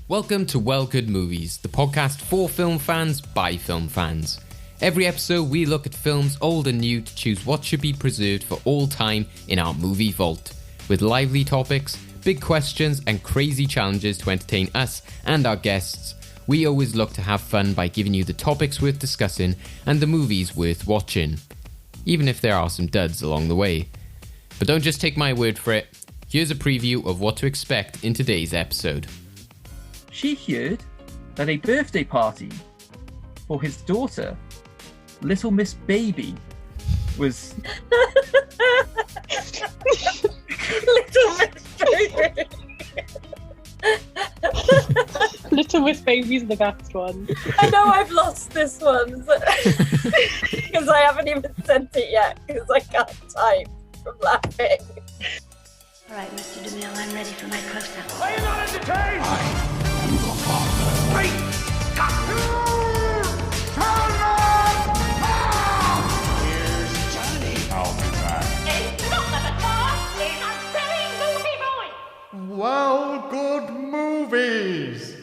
Welcome to Well Good Movies, the podcast for film fans by film fans. Every episode we look at films old and new to choose what should be preserved for all time in our movie vault. With lively topics, big questions and crazy challenges to entertain us and our guests, we always look to have fun by giving you the topics worth discussing and the movies worth watching, even if there are some duds along the way. But don't just take my word for it. Here's a preview of what to expect in today's episode. She heard that a birthday party for his daughter, Little Miss Baby, was... Little Miss Baby! Little Miss Baby's the best one. I know I've lost this one because I haven't even sent it yet because I can't type from laughing. All right, Mr. DeMille, I'm ready for my close-up. Are you not entertained? I am your father. Wait! Stop! Turn on! Here's Johnny. I'll be back. It's not the car, it's a silly movie boy! Well, good movies!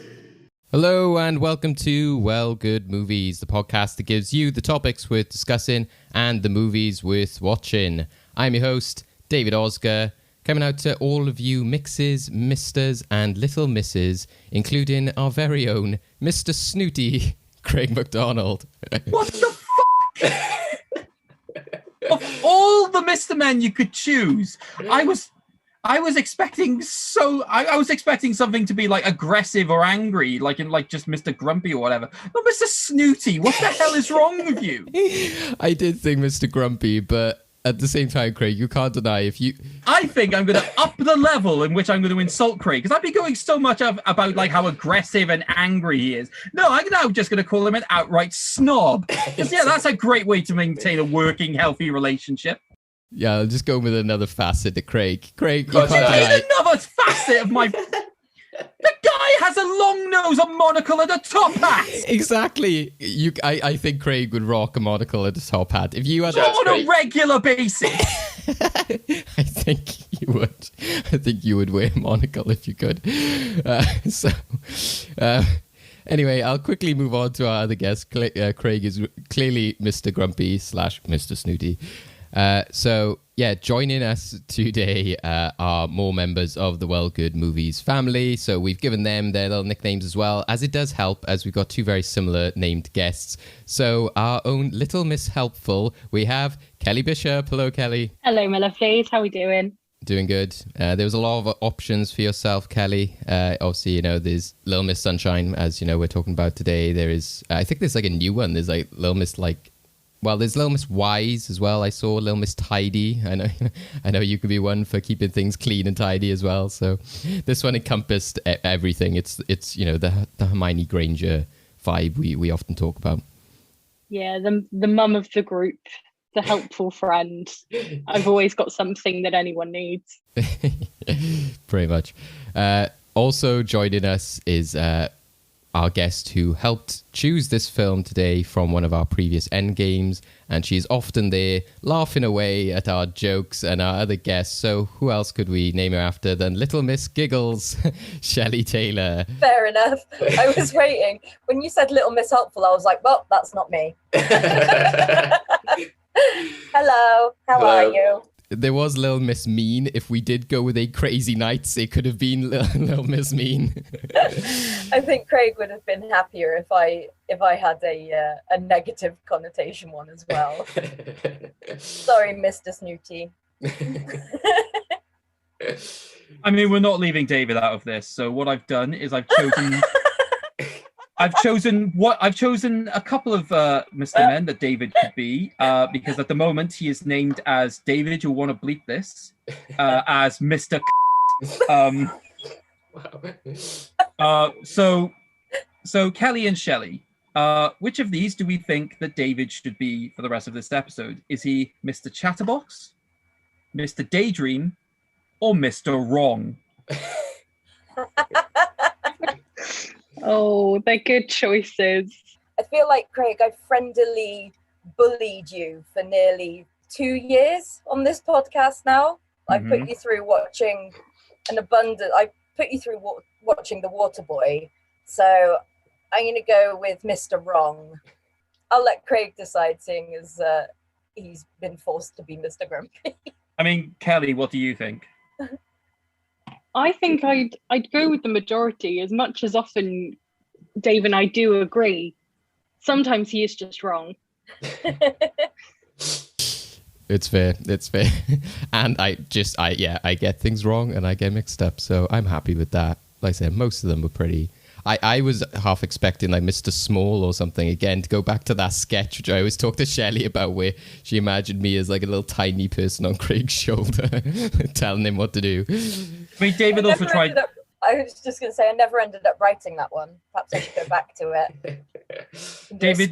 Hello and welcome to Well Good Movies, the podcast that gives you the topics worth discussing and the movies worth watching. I'm your host, David Oscar, coming out to all of you mixes, misters and little misses, including our very own Mr. Snooty, Craig MacDonald. What the fuck? Of all the Mr. Men you could choose, I was expecting I was expecting something to be like aggressive or angry, like in like just Mr. Grumpy or whatever. But Mr. Snooty, what the hell is wrong with you? I did think Mr. Grumpy, but at the same time, Craig, you can't deny if you... I think I'm going to up the level in which I'm going to insult Craig, because I've been going so much about like how aggressive and angry he is. No, I'm now just going to call him an outright snob. 'Cause, yeah, that's a great way to maintain a working, healthy relationship. Yeah, I'll just go with another facet of Craig. Craig, you What can't is deny... another facet of my... The guy has a long nose, a monocle, and a top hat. Exactly. I think Craig would rock a monocle and a top hat. If you had... On a regular basis. I think you would. I think you would wear a monocle if you could. Anyway, I'll quickly move on to our other guest. Craig is clearly Mr. Grumpy / Mr. Snooty. So, joining us today are more members of the Well Good Movies family. So we've given them their little nicknames as well, as it does help, as we've got two very similar named guests. So our own Little Miss Helpful, we have Kelly Bishop. Hello, Kelly. Hello, my lovelies. How are we doing? Doing good. There was a lot of options for yourself, Kelly. Obviously, there's Little Miss Sunshine, as we're talking about today. There is, I think there's like a new one. There's like Little Miss there's Little Miss Wise as well. I saw Little Miss Tidy. I know you could be one for keeping things clean and tidy as well. So this one encompassed everything. It's the Hermione Granger vibe we often talk about. Yeah, the mum of the group, the helpful friend. I've always got something that anyone needs. Pretty much. Also joining us is our guest who helped choose this film today from one of our previous Endgames, and she's often there laughing away at our jokes and our other guests. So who else could we name her after than Little Miss Giggles, Shelley Taylor? Fair enough. I was waiting. When you said Little Miss Helpful, I was like, well, that's not me. Hello, how are you? There was Little Miss Mean. If we did go with a Crazy Nights, it could have been Little Miss Mean. I think Craig would have been happier if I had a negative connotation one as well. Sorry, Mr. Snooty. I mean, we're not leaving David out of this. So what I've done is I've chosen a couple of Mr. Men that David could be, because at the moment he is named as David. You'll want to bleep this as Mr. So Kelly and Shelley, which of these do we think that David should be for the rest of this episode? Is he Mr. Chatterbox, Mr. Daydream, or Mr. Wrong? Oh, they're good choices. I feel like, Craig, I've friendly bullied you for nearly 2 years on this podcast now. I put you through watching an abundant. I put you through watching The Waterboy. So I'm going to go with Mr. Wrong. I'll let Craig decide, seeing as he's been forced to be Mr. Grumpy. I mean, Kelly, what do you think? I think I'd go with the majority. As much as often Dave and I do agree, sometimes he is just wrong. It's fair. And I get things wrong and I get mixed up. So I'm happy with that. Like I said, most of them were pretty. I was half expecting like Mr. Small or something, again, to go back to that sketch, which I always talk to Shelley about, where she imagined me as like a little tiny person on Craig's shoulder telling him what to do. I mean, David also tried... I was just going to say, I never ended up writing that one. Perhaps I should go back to it. David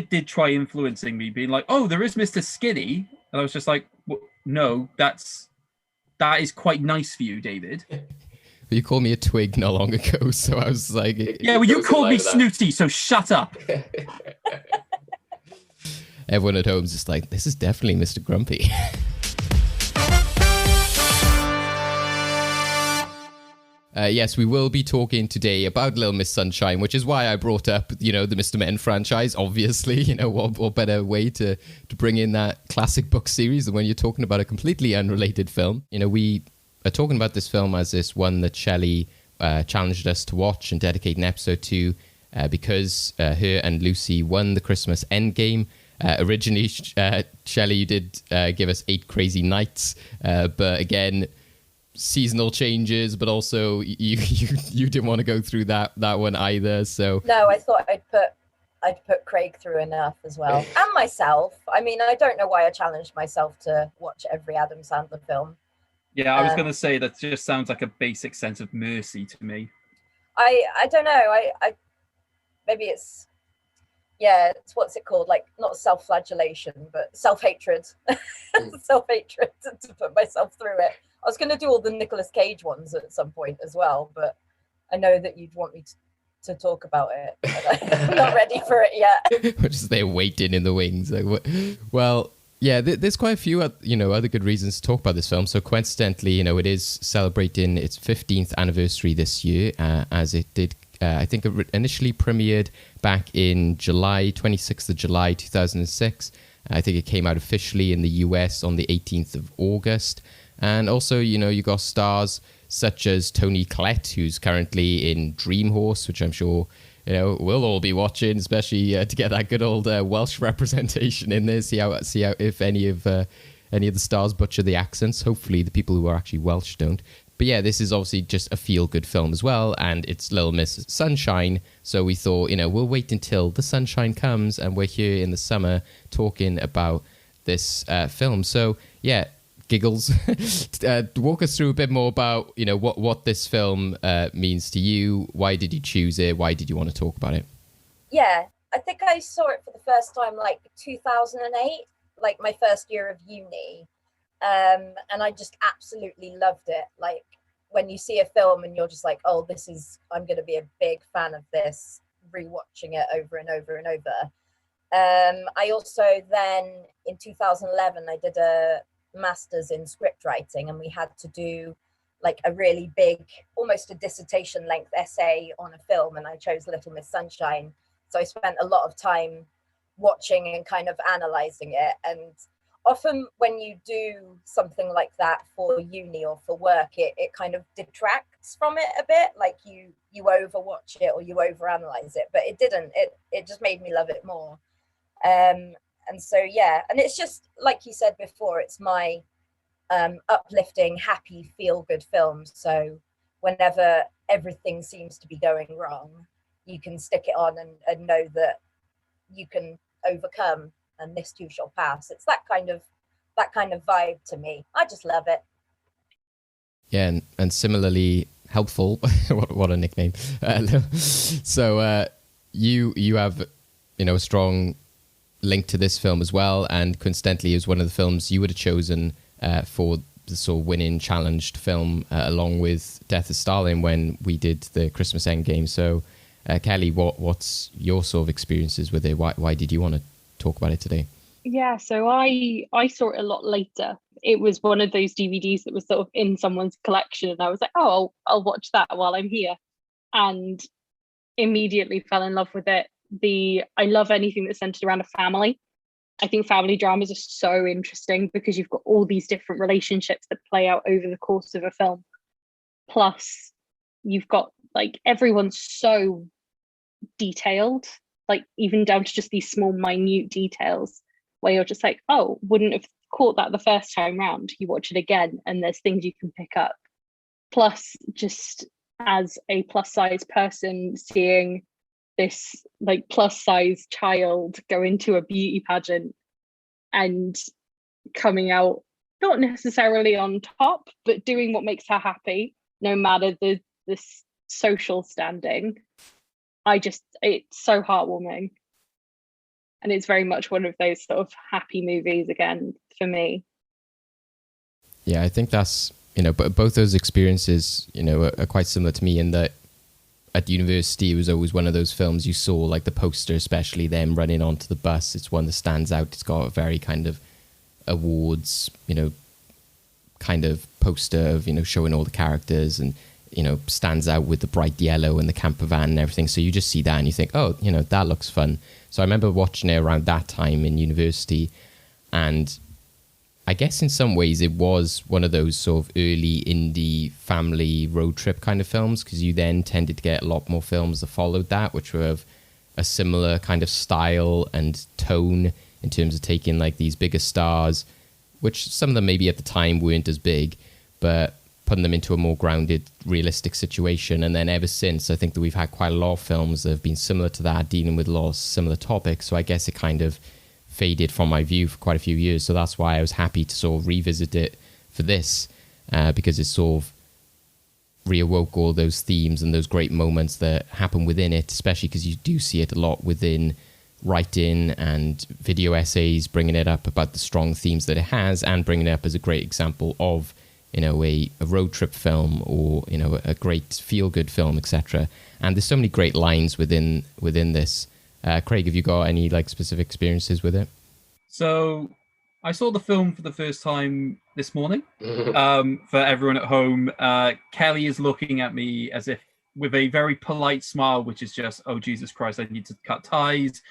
did try influencing me, being like, oh, there is Mr. Skinny. And I was just like, well, no, that is quite nice for you, David. You called me a twig not long ago, so I was like... Yeah, well, you called me snooty, so shut up. Everyone at home is just like, this is definitely Mr. Grumpy. Yes, we will be talking today about Little Miss Sunshine, which is why I brought up, the Mr. Men franchise, obviously. What better way to bring in that classic book series than when you're talking about a completely unrelated film. We are talking about this film as this one that Shelley challenged us to watch and dedicate an episode to because her and Lucy won the Christmas Endgame. Originally, Shelley, you did give us 8 Crazy Nights, but again, seasonal changes, but also you didn't want to go through that one either. So no, I thought I'd put Craig through enough as well, and myself. I mean, I don't know why I challenged myself to watch every Adam Sandler film. Yeah, I was going to say that just sounds like a basic sense of mercy to me. I don't know. I maybe it's what's it called? Like, not self-flagellation, but self-hatred. Self-hatred to put myself through it. I was going to do all the Nicolas Cage ones at some point as well, but I know that you'd want me to talk about it. But I'm not ready for it yet. We're just there waiting in the wings. Well, yeah, there's quite a few, other good reasons to talk about this film. So coincidentally, it is celebrating its 15th anniversary this year, as it did, I think it initially premiered back in July, 26th of July, 2006. I think it came out officially in the US on the 18th of August. And also, you got stars such as Toni Collette, who's currently in Dream Horse, which I'm sure, we'll all be watching, especially to get that good old Welsh representation in there. See how if any of the stars butcher the accents. Hopefully, the people who are actually Welsh don't. But yeah, this is obviously just a feel-good film as well, and it's Little Miss Sunshine. So we thought, we'll wait until the sunshine comes, and we're here in the summer talking about this film. So yeah. Giggles, walk us through a bit more about what this film means to you. Why did you choose it? Why did you want to talk about it? Yeah, I think I saw it for the first time like 2008, like my first year of uni, and I just absolutely loved it. Like, when you see a film and you're just like, oh, I'm going to be a big fan of this, rewatching it over and over and over. I also then in 2011 I did a master's in script writing, and we had to do like a really big, almost a dissertation length essay on a film, and I chose Little Miss Sunshine. So I spent a lot of time watching and kind of analyzing it. And often when you do something like that for uni or for work, it kind of detracts from it a bit, like you overwatch it or you overanalyze it, but it didn't. It just made me love it more. And so, yeah, and it's just, like you said before, it's my uplifting, happy, feel-good film. So whenever everything seems to be going wrong, you can stick it on and know that you can overcome, and this too shall pass. It's that kind of vibe to me. I just love it. Yeah, and similarly helpful. what a nickname. So you have, a strong link to this film as well, and coincidentally is one of the films you would have chosen for the sort of winning challenged film along with Death of Stalin when we did the Christmas Endgame. So Kelly, what's your sort of experiences with it? Why did you want to talk about it today? Yeah, so I saw it a lot later it was one of those DVDs that was sort of in someone's collection, and I was like, oh, I'll watch that while I'm here, and immediately fell in love with it. I love anything that's centered around a family. I think family dramas are so interesting because you've got all these different relationships that play out over the course of a film. Plus, you've got like everyone's so detailed, like even down to just these small, minute details where you're just like, oh, wouldn't have caught that the first time round. You watch it again, and there's things you can pick up. Plus, just as a plus size person, seeing this like plus size child go into a beauty pageant and coming out not necessarily on top, but doing what makes her happy, no matter the social standing. It's so heartwarming. And it's very much one of those sort of happy movies again for me. Yeah, I think that's, but both those experiences, are quite similar to me in that at university, it was always one of those films you saw, like the poster, especially them running onto the bus. It's one that stands out. It's got a very kind of awards, kind of poster of, showing all the characters and, stands out with the bright yellow and the camper van and everything. So you just see that and you think, oh, that looks fun. So I remember watching it around that time in university, and I guess in some ways it was one of those sort of early indie family road trip kind of films, because you then tended to get a lot more films that followed that, which were of a similar kind of style and tone in terms of taking like these bigger stars, which some of them maybe at the time weren't as big, but putting them into a more grounded, realistic situation. And then ever since, I think that we've had quite a lot of films that have been similar to that, dealing with a lot of similar topics. So I guess it kind of faded from my view for quite a few years. So that's why I was happy to sort of revisit it for this, because it sort of reawoke all those themes and those great moments that happen within it, especially because you do see it a lot within writing and video essays, bringing it up about the strong themes that it has and bringing it up as a great example of, a road trip film or, a great feel-good film, etc. And there's so many great lines within this. Craig, have you got any like specific experiences with it? So I saw the film for the first time this morning. For everyone at home, Kelly is looking at me as if with a very polite smile, which is just, oh, Jesus Christ, I need to cut ties.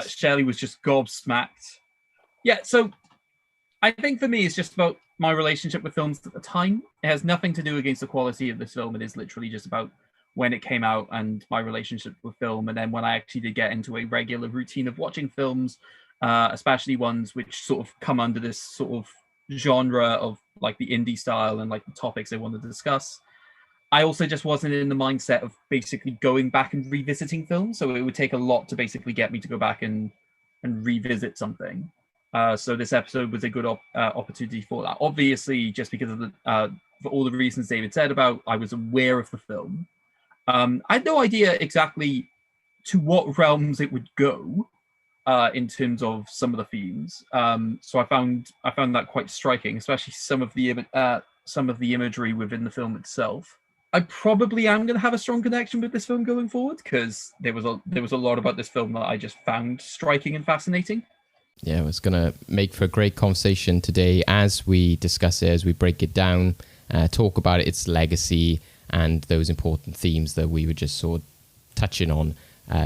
Shelley was just gobsmacked. Yeah, so I think for me, it's just about my relationship with films at the time. It has nothing to do against the quality of this film. It is literally just about when it came out and my relationship with film. And then when I actually did get into a regular routine of watching films, especially ones which sort of come under this sort of genre of like the indie style and like the topics they want to discuss, I also just wasn't in the mindset of basically going back and revisiting films. So it would take a lot to basically get me to go back and revisit something. So this episode was a good opportunity for that. Obviously, just because of for all the reasons David said about, I was aware of the film. I had no idea exactly to what realms it would go in terms of some of the themes. So I found that quite striking, especially some of the imagery within the film itself. I probably am going to have a strong connection with this film going forward, because there was a lot about this film that I just found striking and fascinating. Yeah, it's going to make for a great conversation today as we discuss it, as we break it down, talk about its legacy and those important themes that we were just sort of touching on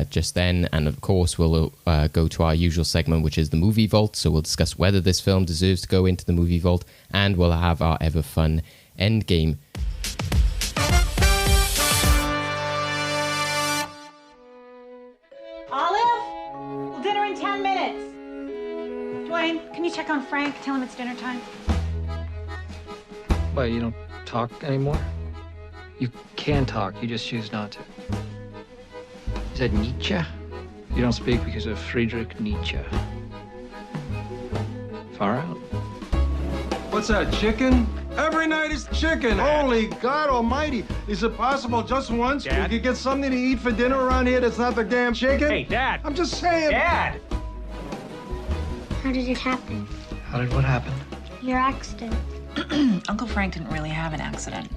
just then. And of course, we'll go to our usual segment, which is the Movie Vault. So we'll discuss whether this film deserves to go into the Movie Vault, and we'll have our ever fun Endgame. Olive? Dinner in 10 minutes. Dwayne, can you check on Frank? Tell him it's dinner time. Why, you don't talk anymore? You can talk, you just choose not to. Is that Nietzsche? You don't speak because of Friedrich Nietzsche. Far out. What's that, chicken? Every night is chicken. Holy God almighty. Is it possible just once Dad? we could get something to eat for dinner around here that's not the damn chicken? Hey, Dad! I'm just saying. Dad! How did it happen? How did what happen? Your accident. Uncle Frank didn't really have an accident.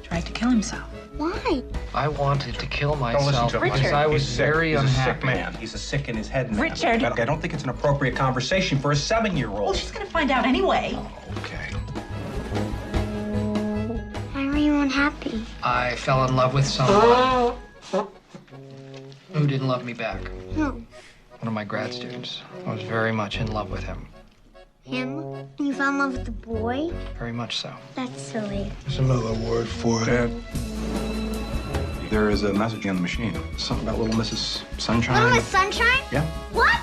Tried to kill himself. Why? I wanted to kill Don't listen myself to him. because Richard. I was He's sick. very He's unhappy. a sick man. He's a sick in his head man. Richard. I don't think it's an appropriate conversation for a 7-year-old. Well, she's gonna find out anyway. Okay. happy. I fell in love with someone who didn't love me back. Who? One of my grad students. I was very much in love with him. Him? You fell in love with the boy? Very much so. That's silly. There's another word for it. There is a message on the machine. Something about little Mrs. Sunshine. Little Miss Sunshine? Yeah. What?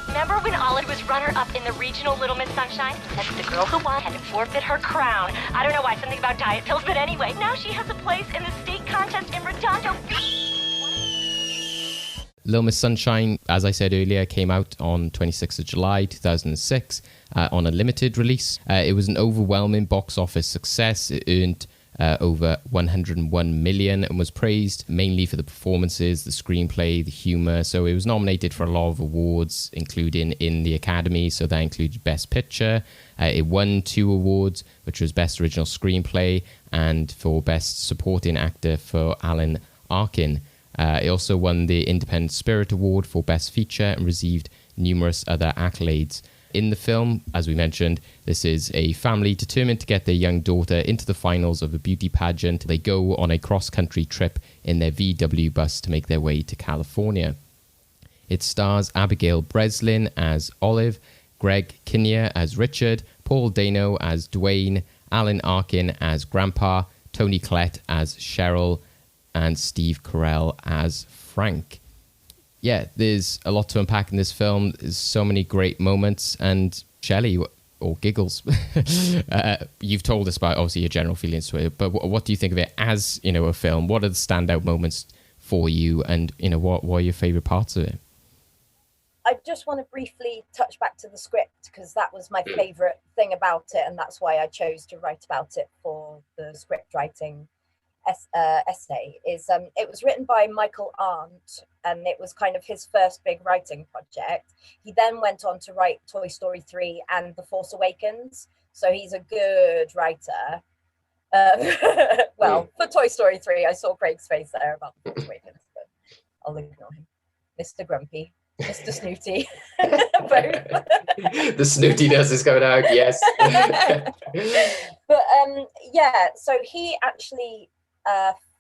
Remember when Olive was runner-up in the regional Little Miss Sunshine? That's the girl who won had to forfeit her crown. I don't know why, something about diet pills, but anyway, now she has a place in the state contest in Redondo. Little Miss Sunshine, as I said earlier, came out on 26th of July 2006 on a limited release. It was an overwhelming box office success. It earned over 101 million and was praised mainly for the performances, the screenplay, the humor. So it was nominated for a lot of awards, including in the Academy. So that included Best Picture. It won 2 awards, which was Best Original Screenplay and for Best Supporting Actor for Alan Arkin. It also won the Independent Spirit Award for Best Feature and received numerous other accolades. In the film, as we mentioned, this is a family determined to get their young daughter into the finals of a beauty pageant. They go on a cross-country trip in their VW bus to make their way to California. It stars Abigail Breslin as Olive, Greg Kinnear as Richard, Paul Dano as Dwayne, Alan Arkin as Grandpa, Toni Collette as Cheryl, and Steve Carell as Frank. Yeah, there's a lot to unpack in this film. There's so many great moments. And Shelley, or Giggles, you've told us about obviously your general feelings to it, but what do you think of it as, a film? What are the standout moments for you, and what are your favorite parts of it? I just want to briefly touch back to the script because that was my favorite thing about it, and that's why I chose to write about it for the script writing essay. It was written by Michael Arndt, and it was kind of his first big writing project. He then went on to write Toy Story 3 and The Force Awakens, so he's a good writer. Well, for Toy Story 3, I saw Craig's face there about The Force Awakens, but I'll ignore him. Mr. Grumpy, Mr. Snooty. The snootiness is coming out, yes. But yeah, so he actually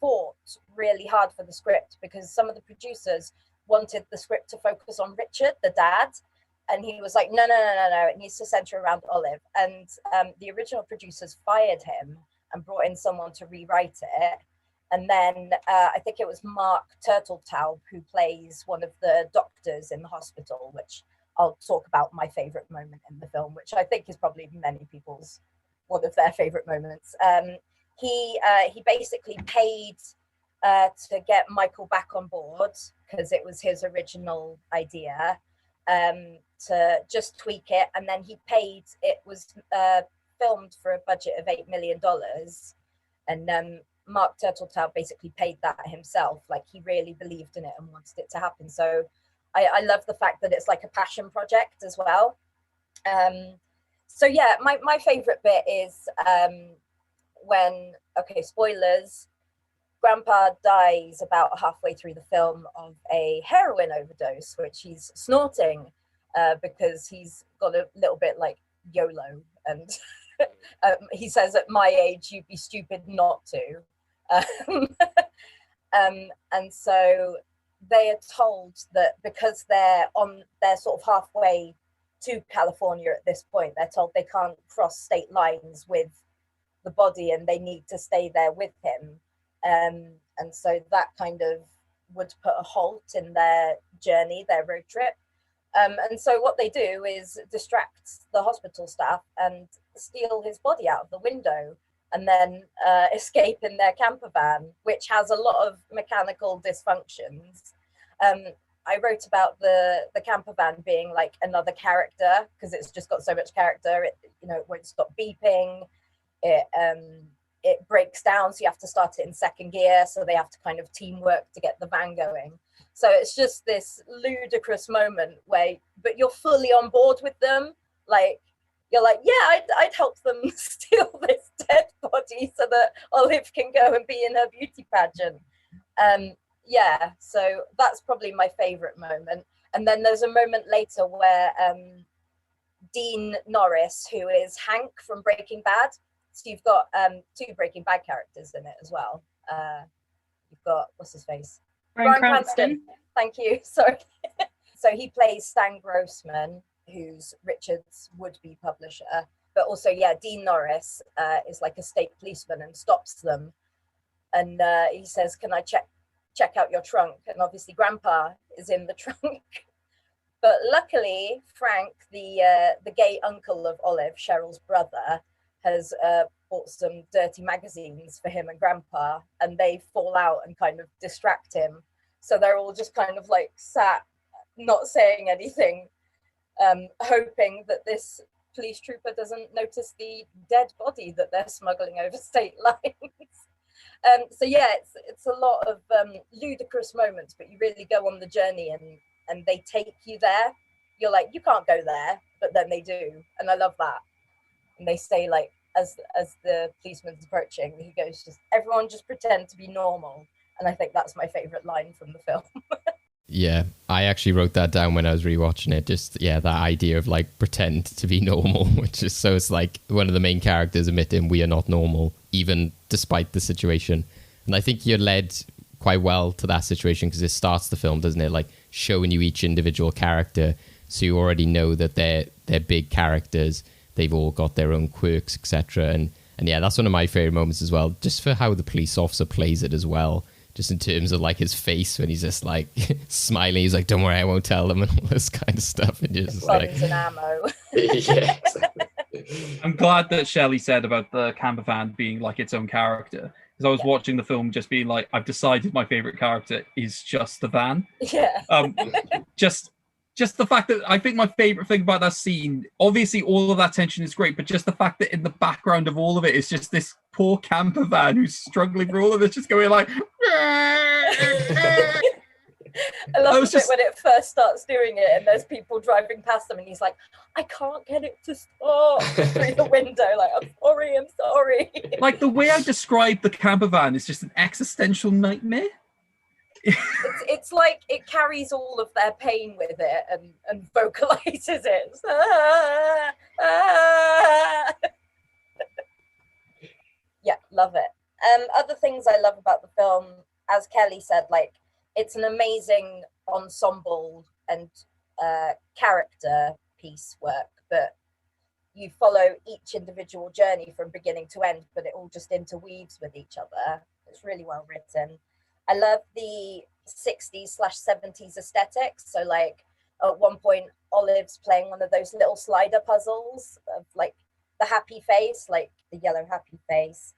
fought really hard for the script because some of the producers wanted the script to focus on Richard, the dad, and he was like, no, it needs to center around Olive. And the original producers fired him and brought in someone to rewrite it. And then I think it was Mark Turtletaub who plays one of the doctors in the hospital, which I'll talk about my favorite moment in the film, which I think is probably many people's one of their favorite moments. He basically paid to get Michael back on board because it was his original idea, to just tweak it, and then he paid. It was filmed for a budget of $8 million, and Mark Turtletaub basically paid that himself. Like, he really believed in it and wanted it to happen. So I love the fact that it's like a passion project as well. So yeah, my favorite bit is when, okay, spoilers, Grandpa dies about halfway through the film of a heroin overdose, which he's snorting because he's got a little bit like YOLO. And he says, at my age, you'd be stupid not to. And so they are told that because they're sort of halfway to California at this point, they're told they can't cross state lines with the body and they need to stay there with him. And so that kind of would put a halt in their journey, their road trip. And so what they do is distract the hospital staff and steal his body out of the window and then escape in their camper van, which has a lot of mechanical dysfunctions. I wrote about the camper van being like another character because it's just got so much character. It won't stop beeping. It breaks down, so you have to start it in second gear. So they have to kind of teamwork to get the van going. So it's just this ludicrous moment but you're fully on board with them. Like, you're like, yeah, I'd help them steal this dead body so that Olive can go and be in her beauty pageant. Yeah, so that's probably my favorite moment. And then there's a moment later where Dean Norris, who is Hank from Breaking Bad, So you've got two Breaking Bad characters in it as well. You've got, what's his face? Bryan Cranston. Thank you. Sorry. So he plays Stan Grossman, who's Richard's would-be publisher. But also, yeah, Dean Norris is like a state policeman and stops them. And he says, can I check out your trunk? And obviously Grandpa is in the trunk. But luckily, Frank, the gay uncle of Olive, Cheryl's brother, has bought some dirty magazines for him and Grandpa, and they fall out and kind of distract him. So they're all just kind of like sat, not saying anything, hoping that this police trooper doesn't notice the dead body that they're smuggling over state lines. So yeah, it's a lot of ludicrous moments, but you really go on the journey and they take you there. You're like, you can't go there, but then they do, and I love that. And they say, like, as the policeman's approaching, he goes, just everyone just pretend to be normal. And I think that's my favorite line from the film. Yeah, I actually wrote that down when I was rewatching it. Just, yeah, that idea of like pretend to be normal, which is so it's like one of the main characters admitting we are not normal, even despite the situation. And I think you're led quite well to that situation because it starts the film, doesn't it? Like showing you each individual character, so you already know that they're big characters. They've all got their own quirks, etc. And yeah, that's one of my favorite moments as well, just for how the police officer plays it as well. Just in terms of like his face when he's just like smiling, he's like, "Don't worry, I won't tell them," and all this kind of stuff. And just like, and ammo. Yeah, I'm glad that Shelley said about the camper van being like its own character, because I was watching the film just being like, I've decided my favorite character is just the van. Yeah. Just the fact that I think my favorite thing about that scene, obviously all of that tension is great, but just the fact that in the background of all of it is just this poor camper van who's struggling for all of this, just going like. I love the bit when it first starts doing it and there's people driving past them and he's like, I can't get it to stop through the window. Like, I'm sorry. Like the way I describe the camper van is just an existential nightmare. It's like it carries all of their pain with it and vocalizes it. Yeah, love it. Other things I love about the film, as Kelly said, like it's an amazing ensemble and character piece work, but you follow each individual journey from beginning to end, but it all just interweaves with each other. It's really well written. I love the 60s/70s aesthetics. So like at one point, Olive's playing one of those little slider puzzles of like the happy face, like the yellow happy face.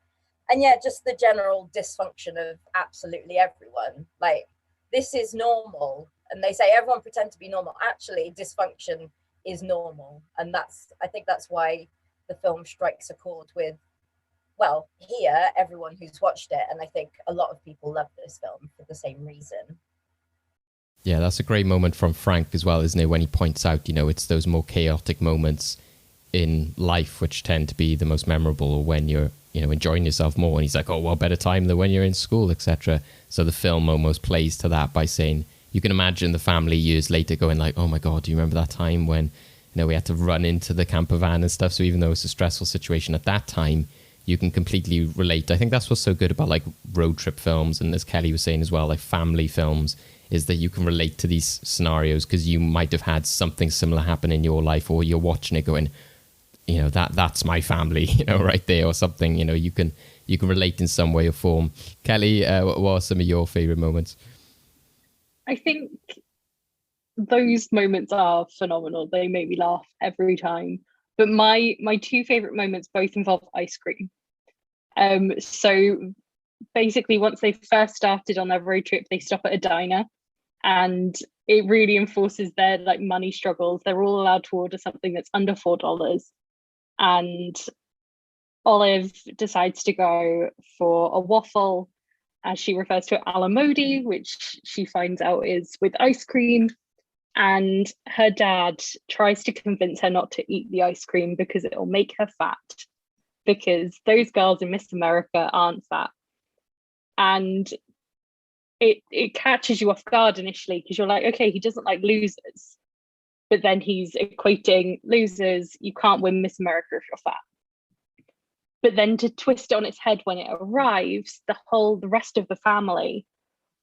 And yeah, just the general dysfunction of absolutely everyone. Like this is normal. And they say everyone pretend to be normal. Actually, dysfunction is normal. And I think that's why the film strikes a chord with, well, here, everyone who's watched it, and I think a lot of people love this film for the same reason. Yeah, that's a great moment from Frank as well, isn't it? When he points out, it's those more chaotic moments in life which tend to be the most memorable, or when you're, enjoying yourself more. And he's like, oh, what better time than when you're in school, etc. So the film almost plays to that by saying, you can imagine the family years later going like, oh my God, do you remember that time when, we had to run into the camper van and stuff? So even though it's a stressful situation at that time, you can completely relate. I think that's what's so good about like road trip films, and as Kelly was saying as well, like family films, is that you can relate to these scenarios because you might have had something similar happen in your life, or you're watching it going, that's my family, right there, or something. You can relate in some way or form. Kelly, what are some of your favorite moments? I think those moments are phenomenal. They make me laugh every time. But my two favorite moments both involve ice cream. So basically, once they first started on their road trip, they stop at a diner, and it really enforces their like money struggles. They're all allowed to order something that's under $4, and Olive decides to go for a waffle, as she refers to it, a la modi, which she finds out is with ice cream. And her dad tries to convince her not to eat the ice cream because it'll make her fat, because those girls in Miss America aren't fat. And it catches you off guard initially, because you're like, okay, he doesn't like losers. But then he's equating losers, you can't win Miss America if you're fat. But then to twist it on its head when it arrives, the rest of the family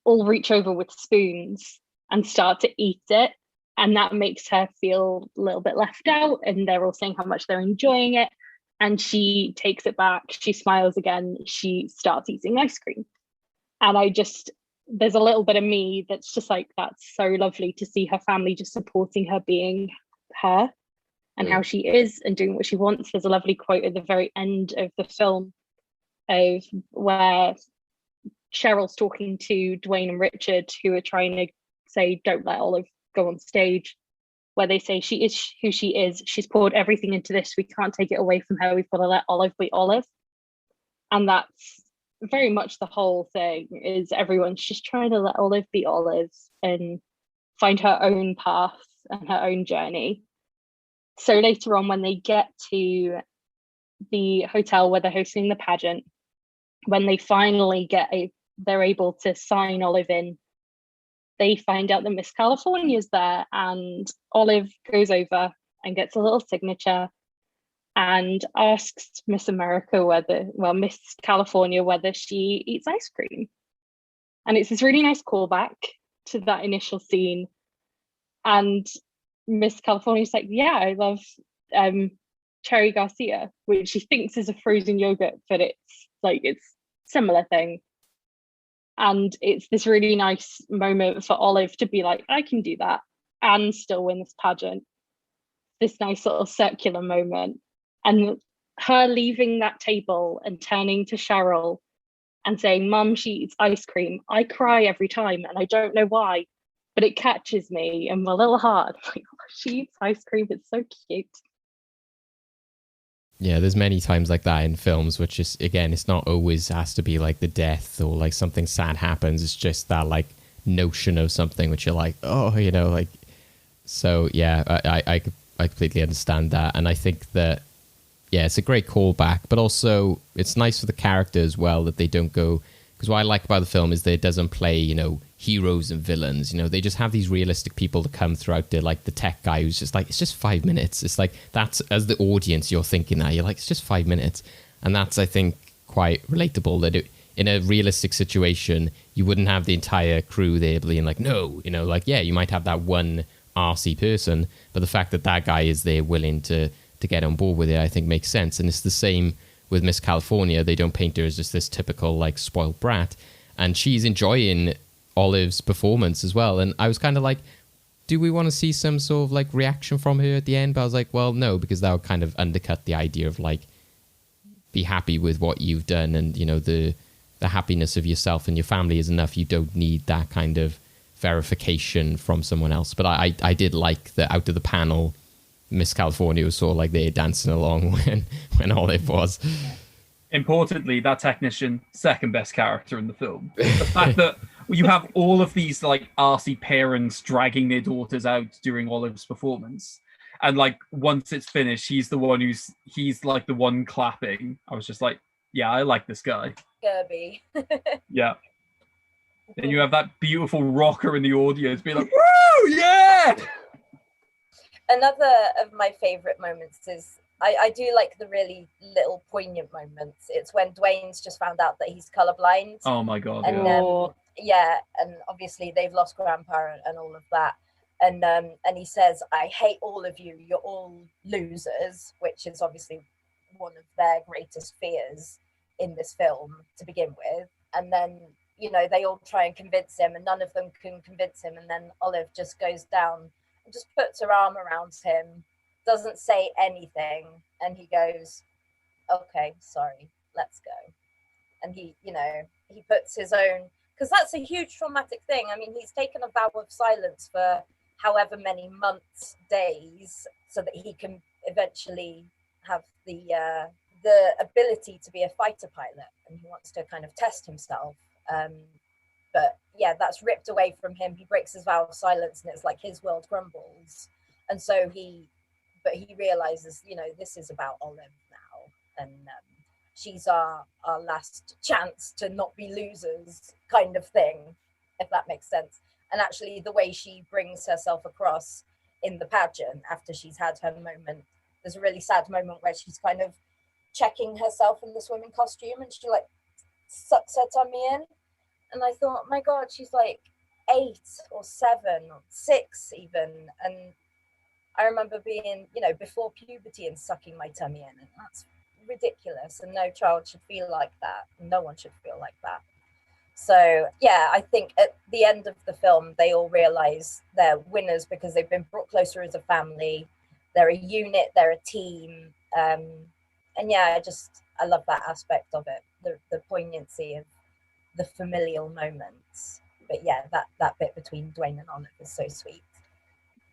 all reach over with spoons and start to eat it. And that makes her feel a little bit left out. And they're all saying how much they're enjoying it. And she takes it back. She smiles again. She starts eating ice cream. And there's a little bit of me that's just like, that's so lovely to see her family just supporting her being her and how she is and doing what she wants. There's a lovely quote at the very end of the film of where Cheryl's talking to Dwayne and Richard, who are trying to say, don't let Olive go on stage, where they say she is who she is. She's poured everything into this. We can't take it away from her. We've got to let Olive be Olive. And that's very much the whole thing, is everyone's just trying to let Olive be Olive and find her own path and her own journey. So later on, when they get to the hotel where they're hosting the pageant, when they finally they're able to sign Olive in, they find out that Miss California is there, and Olive goes over and gets a little signature and asks Miss California whether she eats ice cream. And it's this really nice callback to that initial scene. And Miss California's like, yeah, I love Cherry Garcia, which she thinks is a frozen yogurt, but it's similar thing. And it's this really nice moment for Olive to be like, I can do that and still win this pageant. This nice sort of circular moment. And her leaving that table and turning to Cheryl and saying, Mum, she eats ice cream. I cry every time and I don't know why, but it catches me in my little heart. Like, oh, she eats ice cream. It's so cute. Yeah, there's many times like that in films, which is, again, it's not always has to be like the death or like something sad happens. It's just that like notion of something which you're like, oh, like, so yeah, I completely understand that. And I think that, yeah, it's a great callback, but also it's nice for the character as well that they don't go, because what I like about the film is that it doesn't play, heroes and villains. They just have these realistic people that come throughout there, like the tech guy who's just like, it's just 5 minutes. It's like, that's, as the audience, you're thinking that. You're like, it's just 5 minutes. And that's, I think, quite relatable, that in a realistic situation, you wouldn't have the entire crew there being like, no, yeah, you might have that one RC person, but the fact that that guy is there willing to get on board with it, I think makes sense. And it's the same with Miss California. They don't paint her as just this typical like spoiled brat, and she's enjoying Olive's performance as well. And I was kind of like, do we want to see some sort of like reaction from her at the end? But I was like, well, no, because that would kind of undercut the idea of like, be happy with what you've done, and the happiness of yourself and your family is enough. You don't need that kind of verification from someone else. But I did like that out of the panel, Miss California was sort of like there dancing along when Olive was. Importantly, that technician, second best character in the film. The fact that you have all of these like arsey parents dragging their daughters out during Olive's performance, and like once it's finished, he's like the one clapping. I was just like, yeah, I like this guy. Kirby. Yeah. And you have that beautiful rocker in the audience being like, woo, yeah! Another of my favorite moments is, I do like the really little poignant moments. It's when Dwayne's just found out that he's colorblind. Oh my God. And and obviously they've lost grandpa and all of that. And he says, I hate all of you. You're all losers, which is obviously one of their greatest fears in this film to begin with. And then, they all try and convince him, and none of them can convince him. And then Olive just goes down and just puts her arm around him, doesn't say anything. And he goes, okay, sorry, let's go. And he puts his own, because that's a huge traumatic thing. I mean, he's taken a vow of silence for however many months, days, so that he can eventually have the ability to be a fighter pilot, and he wants to kind of test himself. But yeah, that's ripped away from him. He breaks his vow of silence, and it's like his world crumbles. And so he realizes, this is about Olive now, and she's our last chance to not be losers, kind of thing, if that makes sense. And actually, the way she brings herself across in the pageant after she's had her moment, there's a really sad moment where she's kind of checking herself in the swimming costume, and she like sucks her tummy in, and I thought, my God, she's like 8 or 7 or 6 even, and I remember being, before puberty and sucking my tummy in, and that's ridiculous, and no child should feel like that. No one should feel like that. So yeah, I think at the end of the film, they all realize they're winners because they've been brought closer as a family. They're a unit, they're a team. And yeah, I love that aspect of it, the poignancy of the familial moments. But yeah, that bit between Dwayne and Olive is so sweet.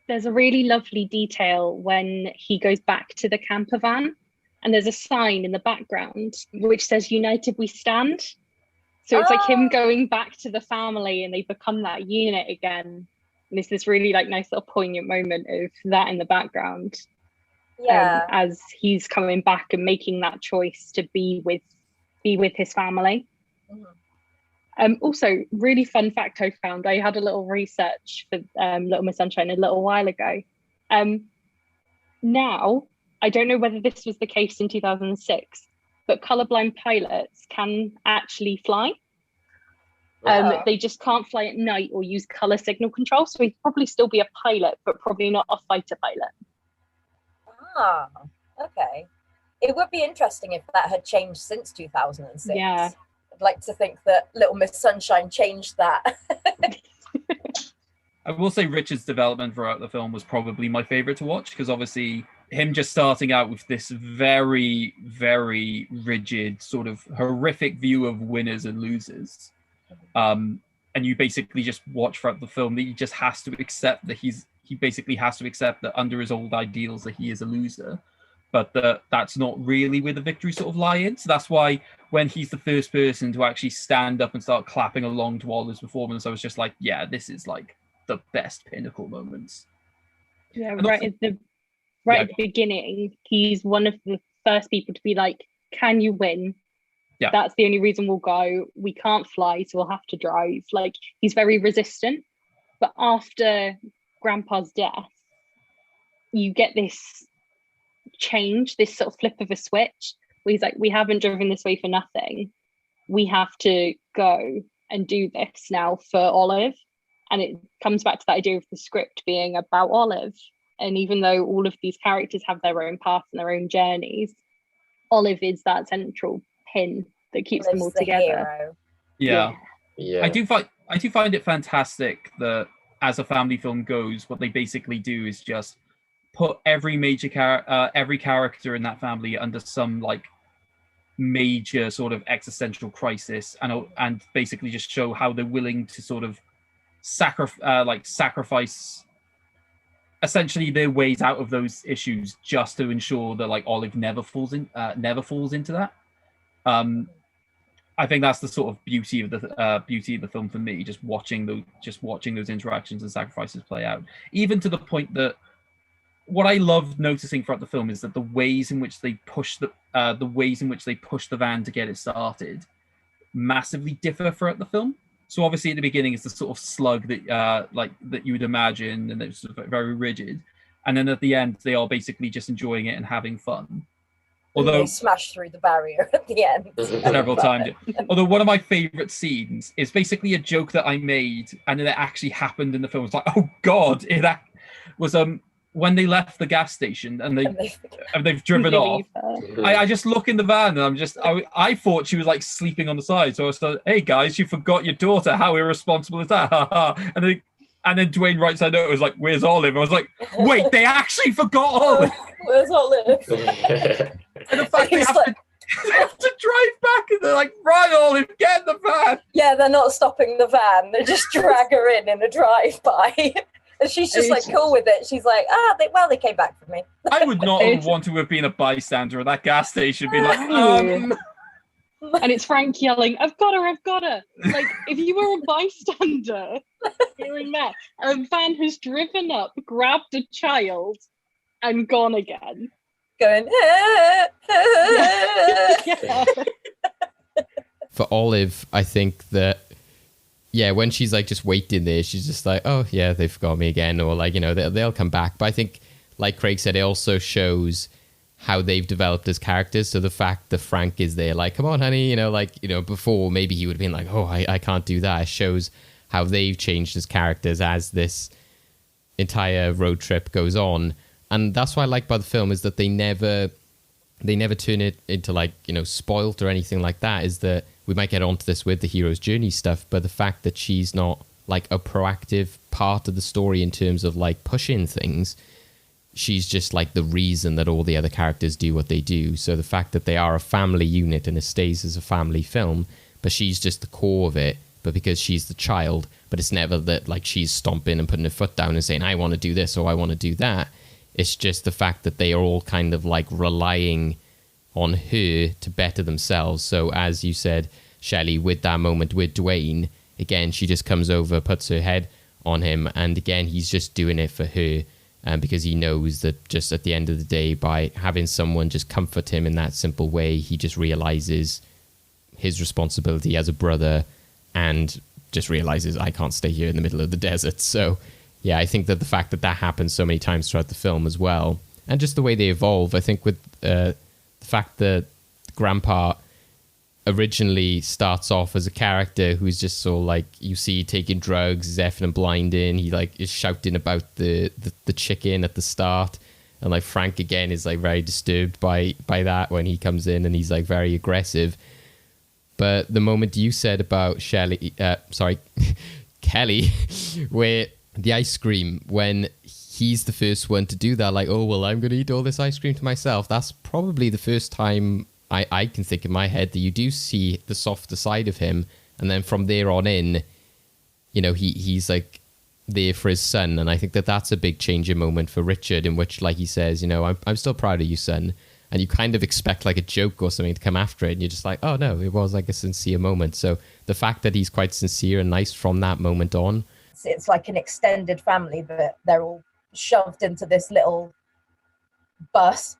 There's a really lovely detail when he goes back to the camper van, and there's a sign in the background which says "United We Stand." So it's like him going back to the family, and they become that unit again. And it's this really like nice little poignant moment of that in the background. Yeah. As he's coming back and making that choice to be with his family. Mm-hmm. Also, really fun fact I found. I had a little research for Little Miss Sunshine a little while ago. Now, I don't know whether this was the case in 2006, but colorblind pilots can actually fly. They just can't fly at night or use color signal control. So he'd probably still be a pilot, but probably not a fighter pilot. Ah, okay. It would be interesting if that had changed since 2006. Yeah. I'd like to think that Little Miss Sunshine changed that. I will say Richard's development throughout the film was probably my favorite to watch, because obviously him just starting out with this very, very rigid, sort of horrific view of winners and losers. And you basically just watch throughout the film that he just has to accept that he basically has to accept that under his old ideals that he is a loser, but that's not really where the victory sort of lie in. So that's why when he's the first person to actually stand up and start clapping along to Olive's performance, I was just like, yeah, this is like the best pinnacle moments. Yeah, at the beginning, he's one of the first people to be like, can you win? Yeah. That's the only reason we'll go. We can't fly, so we'll have to drive. Like, he's very resistant. But after Grandpa's death, you get this change, this sort of flip of a switch, where he's like, we haven't driven this way for nothing. We have to go and do this now for Olive. And it comes back to that idea of the script being about Olive. And even though all of these characters have their own paths and their own journeys, Olive is that central pin that keeps them all together. Yeah. I do find it fantastic that as a family film goes, what they basically do is just put every major every character in that family under some like major sort of existential crisis, and basically just show how they're willing to sort of sacrifice essentially their ways out of those issues just to ensure that like Olive never falls into that. I think that's the sort of beauty of the film for me, just watching those interactions and sacrifices play out, even to the point that what I love noticing throughout the film is that the ways in which they push the van to get it started massively differ throughout the film. So obviously at the beginning it's the sort of slug that that you would imagine, and it's sort of very rigid, and then at the end they are basically just enjoying it and having fun. Although they smash through the barrier at the end several times. Although one of my favorite scenes is basically a joke that I made, and it actually happened in the film. It's like, oh god, it was when they left the gas station and they've driven off. I just look in the van and I thought she was like sleeping on the side. So I was like, hey guys, you forgot your daughter. How irresponsible is that? And then Dwayne writes a note. It was like, where's Olive? I was like, wait, they actually forgot Olive. Where's Olive? And the fact they have to drive back, and they're like, right, Olive, get in the van. Yeah, they're not stopping the van. They just drag her in a drive-by. And she's just like cool with it. She's like, they came back for me. I would not want to have been a bystander at that gas station, being like, And it's Frank yelling, I've got her. Like, if you were a bystander hearing that, a van has driven up, grabbed a child, and gone again. Going, Yeah. For Olive, I think that, yeah, when she's like just waiting there, she's just like, oh yeah, they forgot me again, or like, they'll come back. But I think, like Craig said, it also shows how they've developed as characters. So the fact that Frank is there, like, come on, honey, before maybe he would have been like, oh, I can't do that. It shows how they've changed as characters as this entire road trip goes on. And that's what I like about the film, is that they never turn it into like, spoilt or anything like that. Is that we might get onto this with the hero's journey stuff, but the fact that she's not like a proactive part of the story in terms of like pushing things, she's just like the reason that all the other characters do what they do. So the fact that they are a family unit and it stays as a family film, but she's just the core of it, but because she's the child, but it's never that like she's stomping and putting her foot down and saying, I want to do this or I want to do that. It's just the fact that they are all kind of like relying on her to better themselves. So as you said, Shelley, with that moment with Dwayne, again, she just comes over, puts her head on him, and again, he's just doing it for her. Because he knows that just at the end of the day, by having someone just comfort him in that simple way, he just realizes his responsibility as a brother and just realizes, I can't stay here in the middle of the desert. So, yeah, I think that the fact that that happens so many times throughout the film as well, and just the way they evolve, I think with the fact that Grandpa originally starts off as a character who's just so like, you see taking drugs, he's effing and blinding, he like is shouting about the chicken at the start, and like Frank again is like very disturbed by that when he comes in and he's like very aggressive. But the moment you said about Kelly, where the ice cream, when he's the first one to do that, like, oh well, I'm gonna eat all this ice cream to myself, that's probably the first time I can think in my head that you do see the softer side of him. And then from there on in, he's like there for his son. And I think that that's a big changing moment for Richard, in which, like he says, I'm still proud of you, son. And you kind of expect like a joke or something to come after it. And you're just like, oh no, it was like a sincere moment. So the fact that he's quite sincere and nice from that moment on. It's like an extended family, but they're all shoved into this little bus.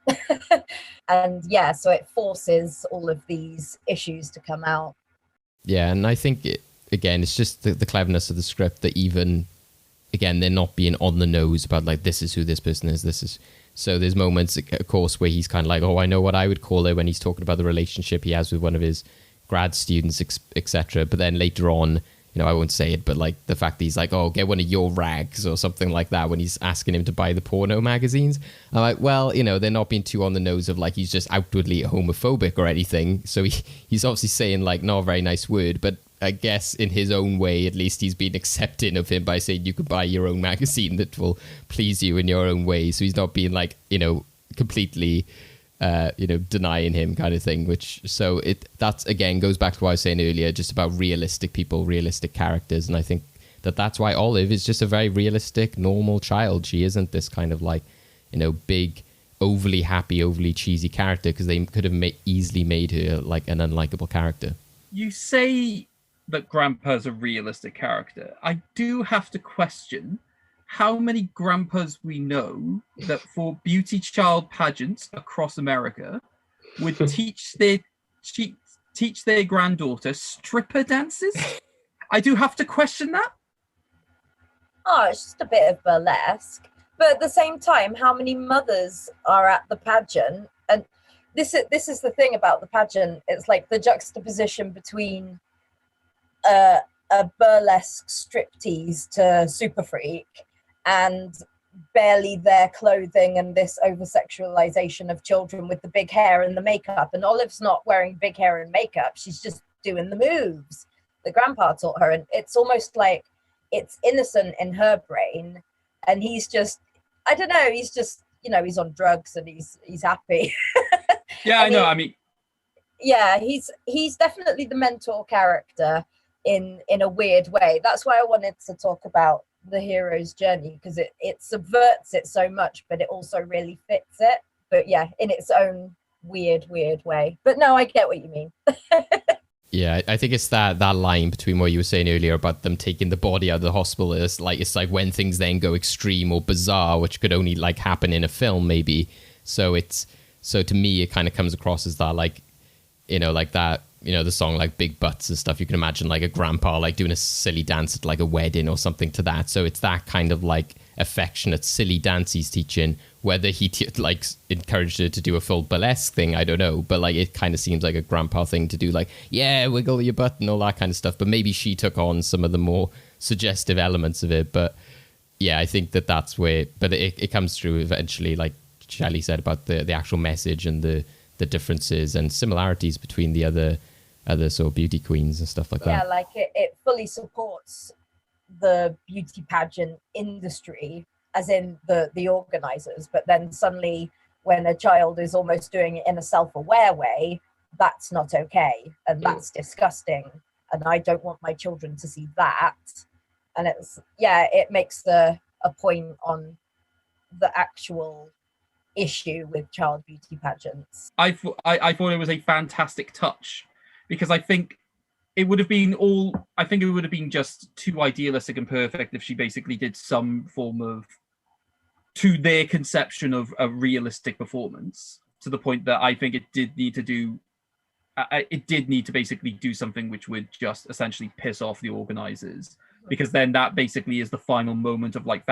And yeah, so it forces all of these issues to come out. Yeah, and I think it's just the cleverness of the script that even again, they're not being on the nose about like, this is who this person is, so there's moments, of course, where he's kind of like, oh, I know what I would call it, when he's talking about the relationship he has with one of his grad students, etc. But then later on, I won't say it, but like the fact that he's like, oh, get one of your rags or something like that, when he's asking him to buy the porno magazines. I'm like, well, they're not being too on the nose of like he's just outwardly homophobic or anything. So he's obviously saying like not a very nice word, but I guess in his own way, at least he's been accepting of him by saying you could buy your own magazine that will please you in your own way. So he's not being like, completely denying him kind of thing, that's again goes back to what I was saying earlier, just about realistic people, realistic characters. And I think that's why Olive is just a very realistic, normal child. She isn't this kind of like, big, overly happy, overly cheesy character, because they could have easily made her like an unlikable character. You say that Grandpa's a realistic character. I do have to question how many grandpas we know that for beauty child pageants across America would teach their granddaughter stripper dances. I do have to question that. Oh, it's just a bit of burlesque. But at the same time, how many mothers are at the pageant? And this is the thing about the pageant. It's like the juxtaposition between a burlesque striptease to Super Freak, and barely their clothing and this over-sexualization of children with the big hair and the makeup. And Olive's not wearing big hair and makeup. She's just doing the moves that Grandpa taught her. And it's almost like it's innocent in her brain. And he's just, I don't know, he's just, he's on drugs and he's happy. Yeah, I know. I mean, yeah, he's definitely the mentor character in a weird way. That's why I wanted to talk about the hero's journey, because it subverts it so much, but it also really fits it. But yeah, in its own weird way. But no, I get what you mean. Yeah, I think it's that line between what you were saying earlier about them taking the body out of the hospital. It's like when things then go extreme or bizarre, which could only like happen in a film maybe. So to me it kind of comes across as that, like, like that, the song like Big Butts and stuff. You can imagine like a grandpa like doing a silly dance at like a wedding or something to that. So it's that kind of like affectionate, silly dance he's teaching. Whether he like encouraged her to do a full burlesque thing, I don't know. But like, it kind of seems like a grandpa thing to do, like, yeah, wiggle your butt and all that kind of stuff. But maybe she took on some of the more suggestive elements of it. But yeah, I think that's where, but it comes through eventually, like Shelley said, about the actual message and the differences and similarities between the other sort of beauty queens and stuff like that. Yeah, like it fully supports the beauty pageant industry, as in the organizers, but then suddenly when a child is almost doing it in a self-aware way, that's not okay, and that's disgusting, and I don't want my children to see that. And it makes a point on the actual issue with child beauty pageants. I thought it was a fantastic touch, because I think it would have been just too idealistic and perfect if she basically did some form of, to their conception of a realistic performance, to the point that I think it did need to basically do something which would just essentially piss off the organizers, because then that basically is the final moment of like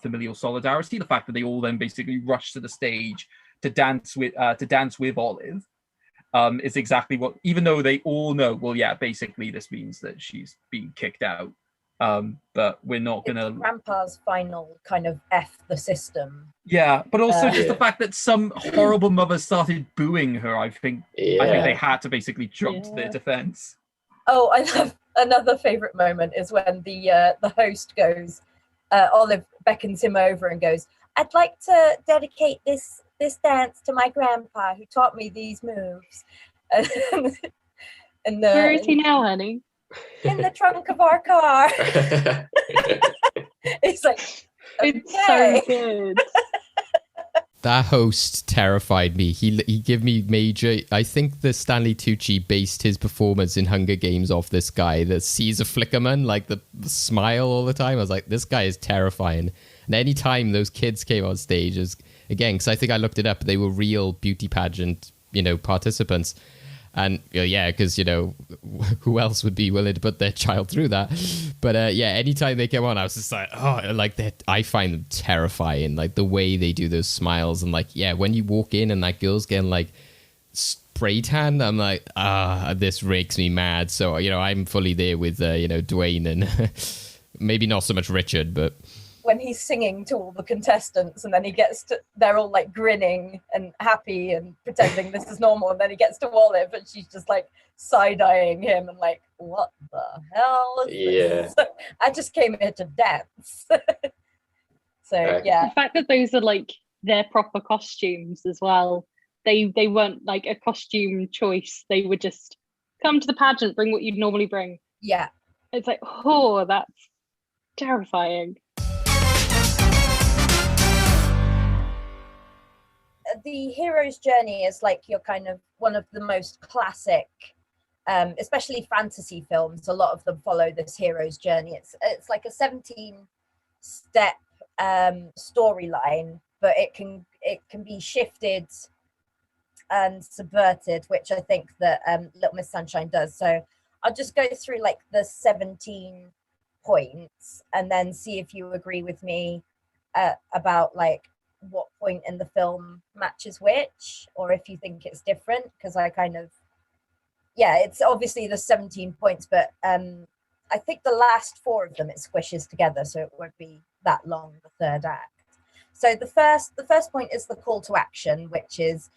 familial solidarity. The fact that they all then basically rush to the stage to dance with Olive is exactly what, even though they all know, well, yeah, basically this means that she's being kicked out. But we're not gonna. It's Grandpa's final kind of F the system. Yeah, but also just the fact that some horrible mothers started booing her. I think they had to basically jump to their defense. Oh, I love another favorite moment is when the host goes, Olive beckons him over and goes, "I'd like to dedicate this dance to my grandpa who taught me these moves." And where is he now, honey? In the trunk of our car. It's like, okay. It's so good. That host terrified me. He gave me major. I think the Stanley Tucci based his performance in Hunger Games off this guy, the Caesar Flickerman, like the smile all the time. I was like, this guy is terrifying. And any time those kids came on stage, again, because I think I looked it up, they were real beauty pageant, participants. And because who else would be willing to put their child through that? But anytime they came on, I was just like, that. I find them terrifying, like the way they do those smiles, and like, when you walk in and that girl's getting like spray tan, I'm like, this makes me mad. So I'm fully there with Dwayne and maybe not so much Richard, but. When he's singing to all the contestants, and then he they're all like grinning and happy and pretending this is normal, and then he gets to Olive and she's just like side-eyeing him and like, what the hell is this? I just came here to dance. So the fact that those are like their proper costumes as well, they weren't like a costume choice, they would just come to the pageant, bring what you'd normally bring. It's like, that's terrifying. The hero's journey is like your kind of one of the most classic, especially fantasy films. A lot of them follow this hero's journey. It's like a 17-step storyline, but it can be shifted and subverted, which I think that Little Miss Sunshine does. So I'll just go through like the 17 points and then see if you agree with me about like what point in the film matches which, or if you think it's different, because I kind of it's obviously the 17 points, but I think the last 4 of them it squishes together, so it won't be that long, the third act. So the first point is the call to action, which is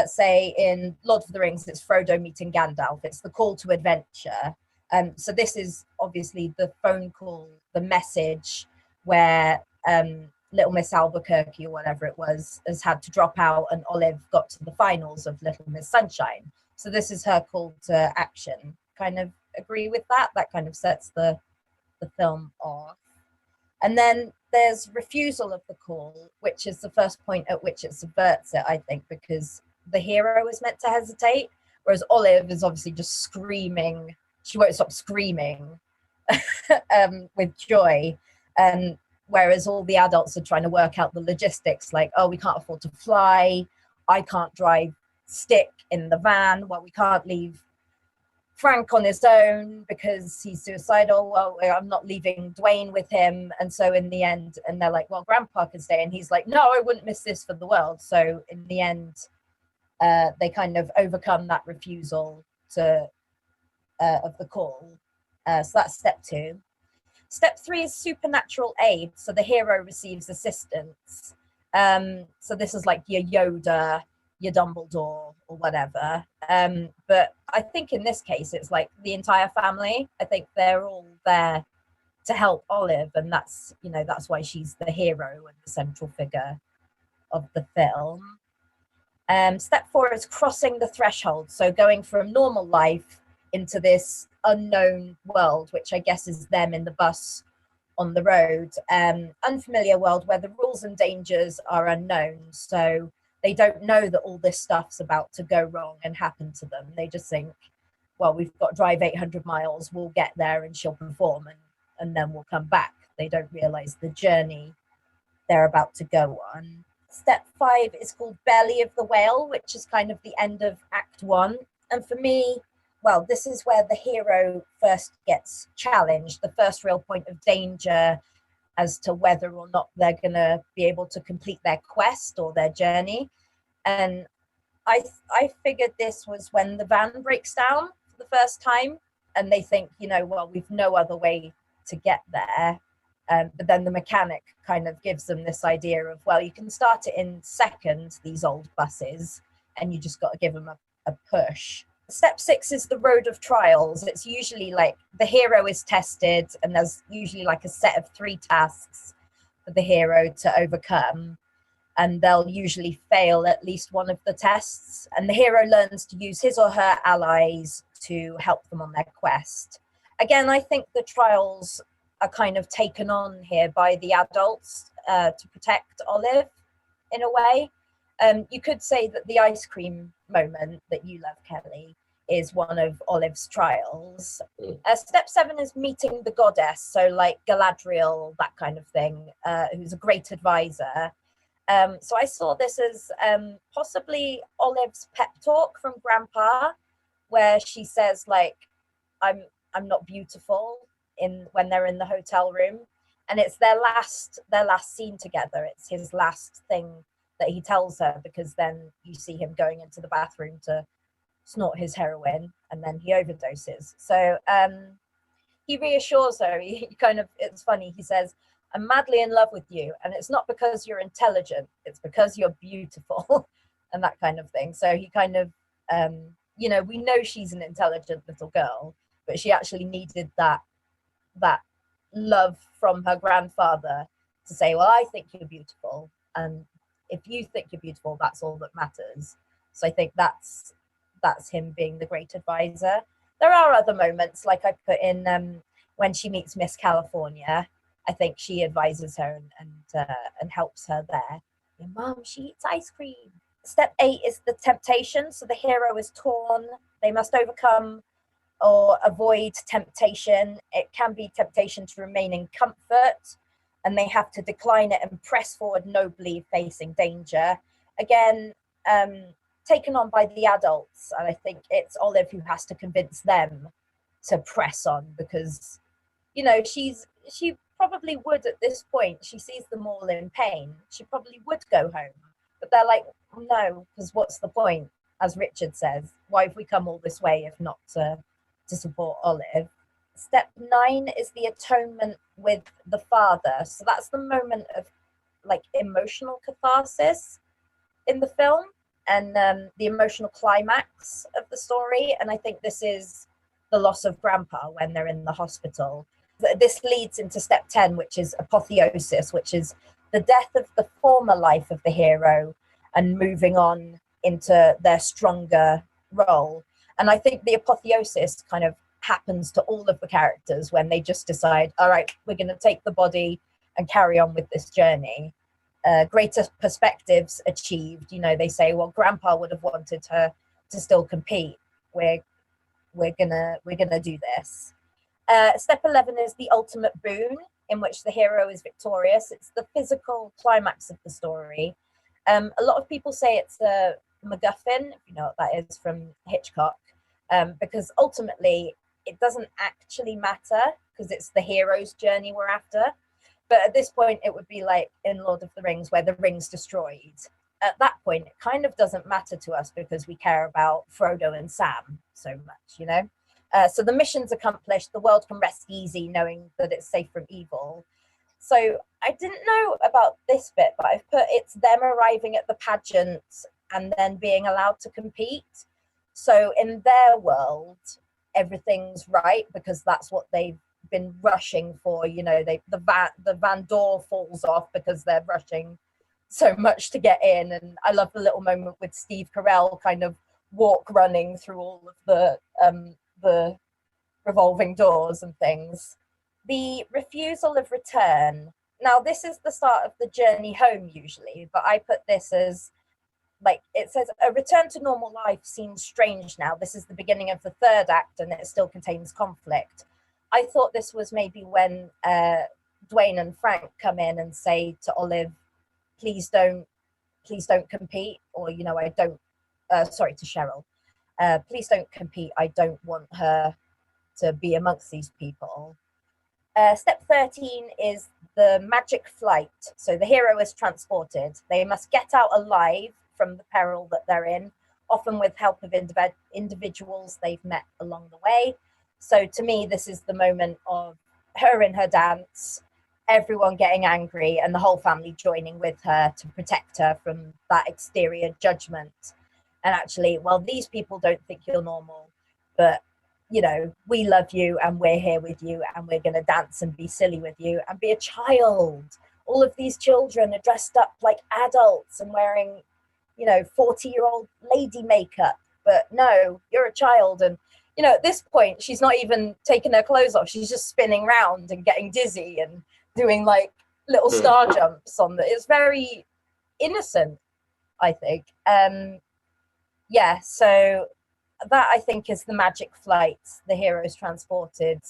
say in Lord of the Rings, it's Frodo meeting Gandalf. It's the call to adventure. So this is obviously the phone call, the message where Little Miss Albuquerque or whatever it was has had to drop out, and Olive got to the finals of Little Miss Sunshine. So this is her call to action. Kind of agree with that. That kind of sets the film off. And then there's refusal of the call, which is the first point at which it subverts it, I think, because the hero is meant to hesitate, whereas Olive is obviously just screaming. She won't stop screaming with joy. And whereas all the adults are trying to work out the logistics, like, oh, we can't afford to fly. I can't drive stick in the van. Well, we can't leave Frank on his own because he's suicidal. Well, I'm not leaving Dwayne with him. And so in the end, and they're like, well, Grandpa can stay. And he's like, no, I wouldn't miss this for the world. So in the end, they kind of overcome that refusal of the call. So that's step 2. Step 3 is supernatural aid. So the hero receives assistance. So this is like your Yoda, your Dumbledore, or whatever. But I think in this case, it's like the entire family. I think they're all there to help Olive, and that's why she's the hero and the central figure of the film. Step 4 is crossing the threshold. So going from normal life into this unknown world, which I guess is them in the bus on the road. Unfamiliar world where the rules and dangers are unknown. So they don't know that all this stuff's about to go wrong and happen to them. They just think, well, we've got to drive 800 miles, we'll get there and she'll perform and then we'll come back. They don't realize the journey they're about to go on. Step 5 is called Belly of the Whale, which is kind of the end of Act 1. And for me, well, this is where the hero first gets challenged, the first real point of danger as to whether or not they're going to be able to complete their quest or their journey. And I figured this was when the van breaks down for the first time and they think, well, we've no other way to get there. But then the mechanic kind of gives them this idea of, well, you can start it in seconds, these old buses, and you just got to give them a push. Step 6 is the road of trials. It's usually like the hero is tested and there's usually like a set of 3 tasks for the hero to overcome. And they'll usually fail at least one of the tests. And the hero learns to use his or her allies to help them on their quest. Again, I think the trials are kind of taken on here by the adults to protect Olive in a way. You could say that the ice cream moment that you love, Kelly, is one of Olive's trials. Step 7 is meeting the goddess, so like Galadriel, that kind of thing, who's a great advisor. So I saw this as possibly Olive's pep talk from Grandpa, where she says like, I'm not beautiful, when they're in the hotel room, and it's their last scene together. It's his last thing that he tells her, because then you see him going into the bathroom to snort his heroin and then he overdoses. So he reassures her. It's funny, he says, I'm madly in love with you, and it's not because you're intelligent, it's because you're beautiful. And that kind of thing. So he kind of we know she's an intelligent little girl, but she actually needed that love from her grandfather to say, well, I think you're beautiful, and if you think you're beautiful, that's all that matters. So I think that's him being the great advisor. There are other moments, like I put in when she meets Miss California. I think she advises her and helps her there. Your mom, she eats ice cream. Step 8 is the temptation. So the hero is torn. They must overcome or avoid temptation. It can be temptation to remain in comfort, and they have to decline it and press forward nobly, facing danger. Again, taken on by the adults, and I think it's Olive who has to convince them to press on, because she probably would at this point. She sees them all in pain. She probably would go home, but they're like, no, because what's the point? As Richard says, why have we come all this way if not to support Olive? Step 9 is the atonement with the father. So that's the moment of like emotional catharsis in the film, and the emotional climax of the story. And I think this is the loss of Grandpa when they're in the hospital. This leads into step 10, which is apotheosis, which is the death of the former life of the hero and moving on into their stronger role. And I think the apotheosis kind of happens to all of the characters when they just decide, all right, we're going to take the body and carry on with this journey. Greater perspectives achieved. They say, well, Grandpa would have wanted her to still compete. We're gonna do this. Step 11 is the ultimate boon, in which the hero is victorious. It's the physical climax of the story. A lot of people say it's a MacGuffin, if you know what that is from Hitchcock. because ultimately it doesn't actually matter because it's the hero's journey we're after. But at this point, it would be like in Lord of the Rings, where the ring's destroyed. At that point, it kind of doesn't matter to us because we care about Frodo and Sam so much, you know? So the mission's accomplished, the world can rest easy knowing that it's safe from evil. So I didn't know about this bit, but I've put it's them arriving at the pageant and then being allowed to compete. So in their world, everything's right because that's what they've been rushing for. You know, the van door falls off because they're rushing so much to get in. And I love the little moment with Steve Carell kind of running through all of the revolving doors and things. The refusal of return. Now, this is the start of the journey home usually, but I put this as like, it says a return to normal life seems strange now. This is the beginning of the third act and it still contains conflict. I thought this was maybe when Dwayne and Frank come in and say to Olive, please don't compete, or, you know, I don't, sorry, to Cheryl, please don't compete. I don't want her to be amongst these people. Step 13 is the magic flight. So the hero is transported. They must get out alive from the peril that they're in, often with help of individuals they've met along the way. So to me, this is the moment of her in her dance, everyone getting angry, and the whole family joining with her to protect her from that exterior judgment. And actually, well, these people don't think you're normal, but you know, we love you and we're here with you and we're going to dance and be silly with you and be a child. All of these children are dressed up like adults and wearing, you know, 40-year-old lady makeup, but no, you're a child. And, you know, at this point, she's not even taking her clothes off. She's just spinning around and getting dizzy and doing like little star jumps on it's very innocent, I think. Yeah, so that I think is the magic flight. The hero's transported,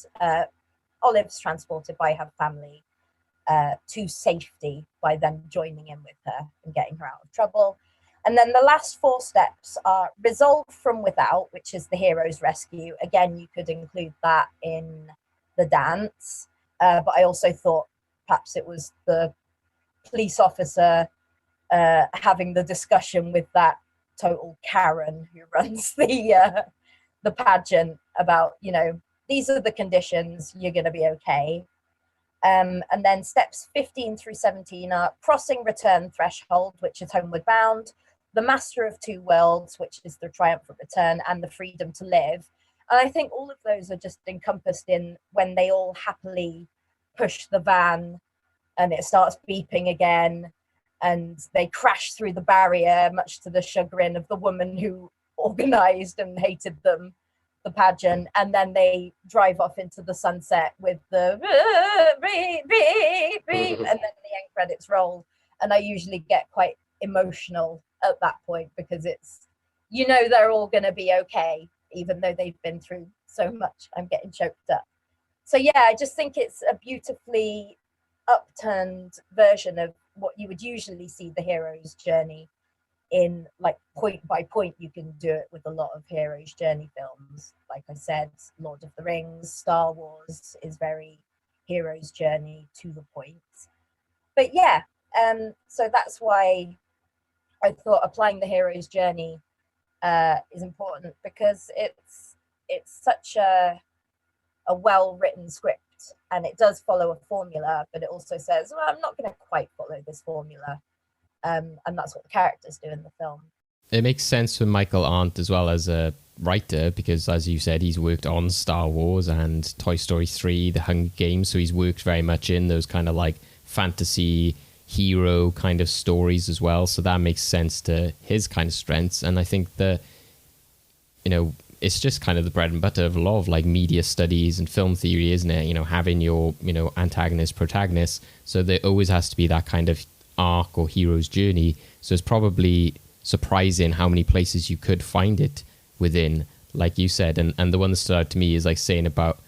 Olive's transported by her family to safety by them joining in with her and getting her out of trouble. And then the last 4 steps are resolve from without, which is the hero's rescue. Again, you could include that in the dance, but I also thought perhaps it was the police officer having the discussion with that total Karen who runs the pageant about, you know, these are the conditions, you're going to be okay. And then steps 15 through 17 are crossing return threshold, which is homeward bound, the master of 2 worlds, which is the triumphant return, and the freedom to live. And I think all of those are just encompassed in when they all happily push the van and it starts beeping again and they crash through the barrier, much to the chagrin of the woman who organized and hated them, the pageant. And then they drive off into the sunset with the beep, and then the end credits roll. And I usually get quite emotional at that point because it's, you know, they're all going to be okay, even though they've been through so much. I'm getting choked up. So yeah, I just think it's a beautifully upturned version of what you would usually see the hero's journey in, like point by point. You can do it with a lot of hero's journey films. Like I said, Lord of the Rings, Star Wars is very hero's journey to the point. But yeah, so that's why I thought applying the hero's journey is important, because it's such a well-written script, and it does follow a formula, but it also says, well, I'm not going to quite follow this formula. And that's what the characters do in the film. It makes sense for Michael Arndt as well as a writer, because as you said, he's worked on Star Wars and Toy Story 3, The Hunger Games, so he's worked very much in those kind of like fantasy hero kind of stories as well, so that makes sense to his kind of strengths. And I think that, you know, it's just kind of the bread and butter of a lot of like media studies and film theory, isn't it? You know, having your, you know, antagonist, protagonist. So there always has to be that kind of arc or hero's journey. So it's probably surprising how many places you could find it within, like you said. And the one that stood out to me is like saying about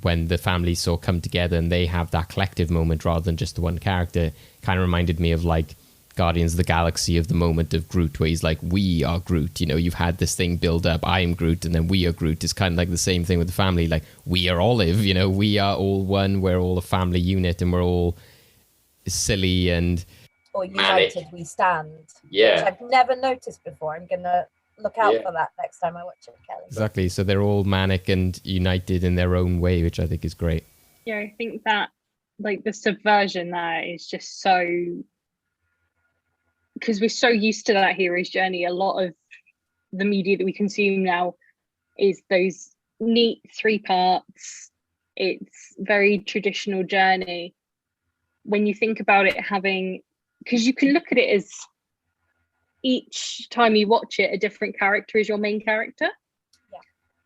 when the families sort of come together and they have that collective moment rather than just the one character. Kind of reminded me of like Guardians of the Galaxy of the moment of Groot, where he's like, we are Groot. You know, you've had this thing build up, I am Groot, and then we are Groot. It's kind of like the same thing with the family. Like, we are Olive, you know, we are all one, we're all a family unit, and we're all silly and... Or united we stand. Yeah. Which I've never noticed before. I'm going to look out for that next time I watch it, Kelly. Exactly. So they're all manic and united in their own way, which I think is great. Yeah, I think that, like, the subversion there is just so... Because we're so used to that hero's journey. A lot of the media that we consume now is those neat 3 parts. It's very traditional journey. When you think about it having... Because you can look at it as each time you watch it, a different character is your main character. Yeah.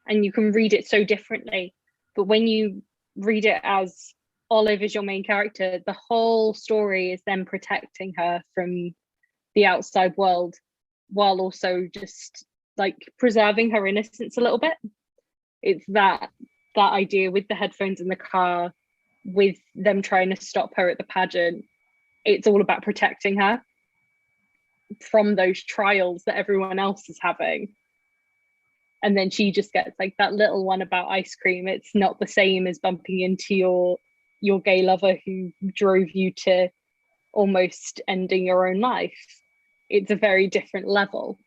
And you can read it so differently. But when you read it as Olive is your main character, the whole story is them protecting her from the outside world while also just like preserving her innocence a little bit. It's that idea with the headphones in the car, with them trying to stop her at the pageant. It's all about protecting her from those trials that everyone else is having. And then she just gets like that little one about ice cream. It's not the same as bumping into your gay lover who drove you to almost ending your own life. It's a very different level.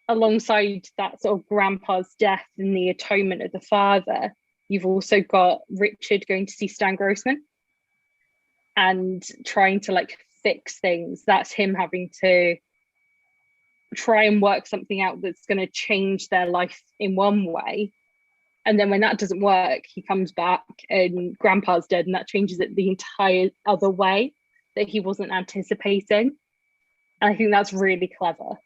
Alongside that sort of grandpa's death and the atonement of the father, you've also got Richard going to see Stan Grossman and trying to like fix things. That's him having to try and work something out that's going to change their life in one way. And then when that doesn't work, he comes back and grandpa's dead, and that changes it the entire other way that he wasn't anticipating. And I think that's really clever.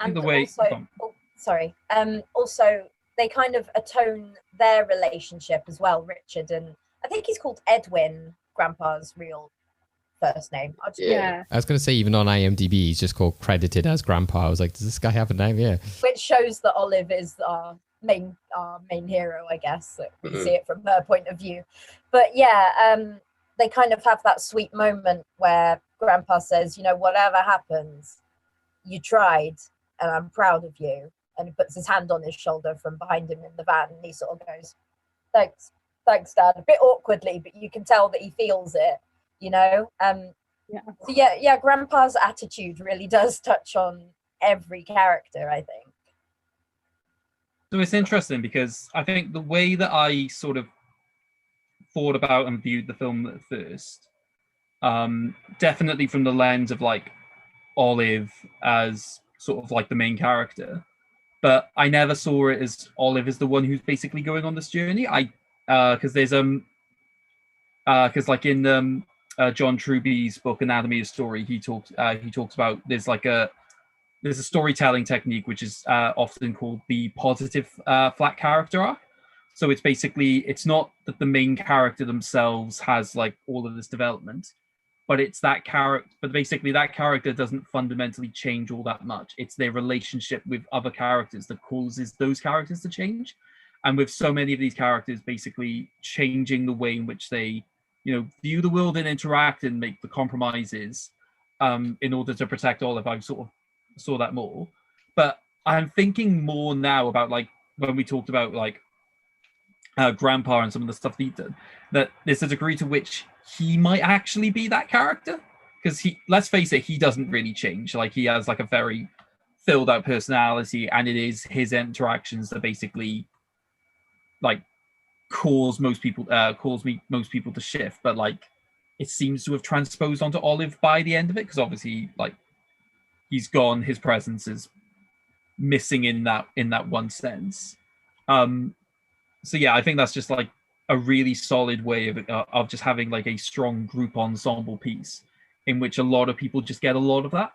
And the way, also they kind of atone their relationship as well, Richard, and I think he's called Edwin, grandpa's real first name. I was going to say, even on IMDb, he's just called credited as grandpa. I was like, does this guy have a name? Yeah. Which shows that Olive is our main hero, I guess. We see it from her point of view. But yeah, they kind of have that sweet moment where grandpa says, you know, whatever happens, you tried and I'm proud of you. And he puts his hand on his shoulder from behind him in the van, and he sort of goes, thanks, Dad. A bit awkwardly, but you can tell that he feels it, you know? So yeah, grandpa's attitude really does touch on every character, I think. So it's interesting because I think the way that I sort of thought about and viewed the film at first, definitely from the lens of like Olive as sort of like the main character, but I never saw it as Olive is the one who's basically going on this journey. Because there's because like in John Truby's book Anatomy of a Story, he talks about there's a storytelling technique which is often called the positive flat character arc. So it's basically, it's not that the main character themselves has like all of this development, but it's that character. But basically, that character doesn't fundamentally change all that much. It's their relationship with other characters that causes those characters to change. And with so many of these characters basically changing the way in which they, you know, view the world and interact and make the compromises in order to protect Olive, I sort of saw that more. But I'm thinking more now about like when we talked about like Grandpa and some of the stuff he did, that there's a degree to which he might actually be that character, because let's face it, he doesn't really change. Like, he has like a very filled out personality, and it is his interactions that basically like cause most people to shift. But like, it seems to have transposed onto Olive by the end of it, because obviously like he's gone, his presence is missing in that one sense. So yeah, I think that's just like a really solid way of just having like a strong group ensemble piece in which a lot of people just get a lot of that.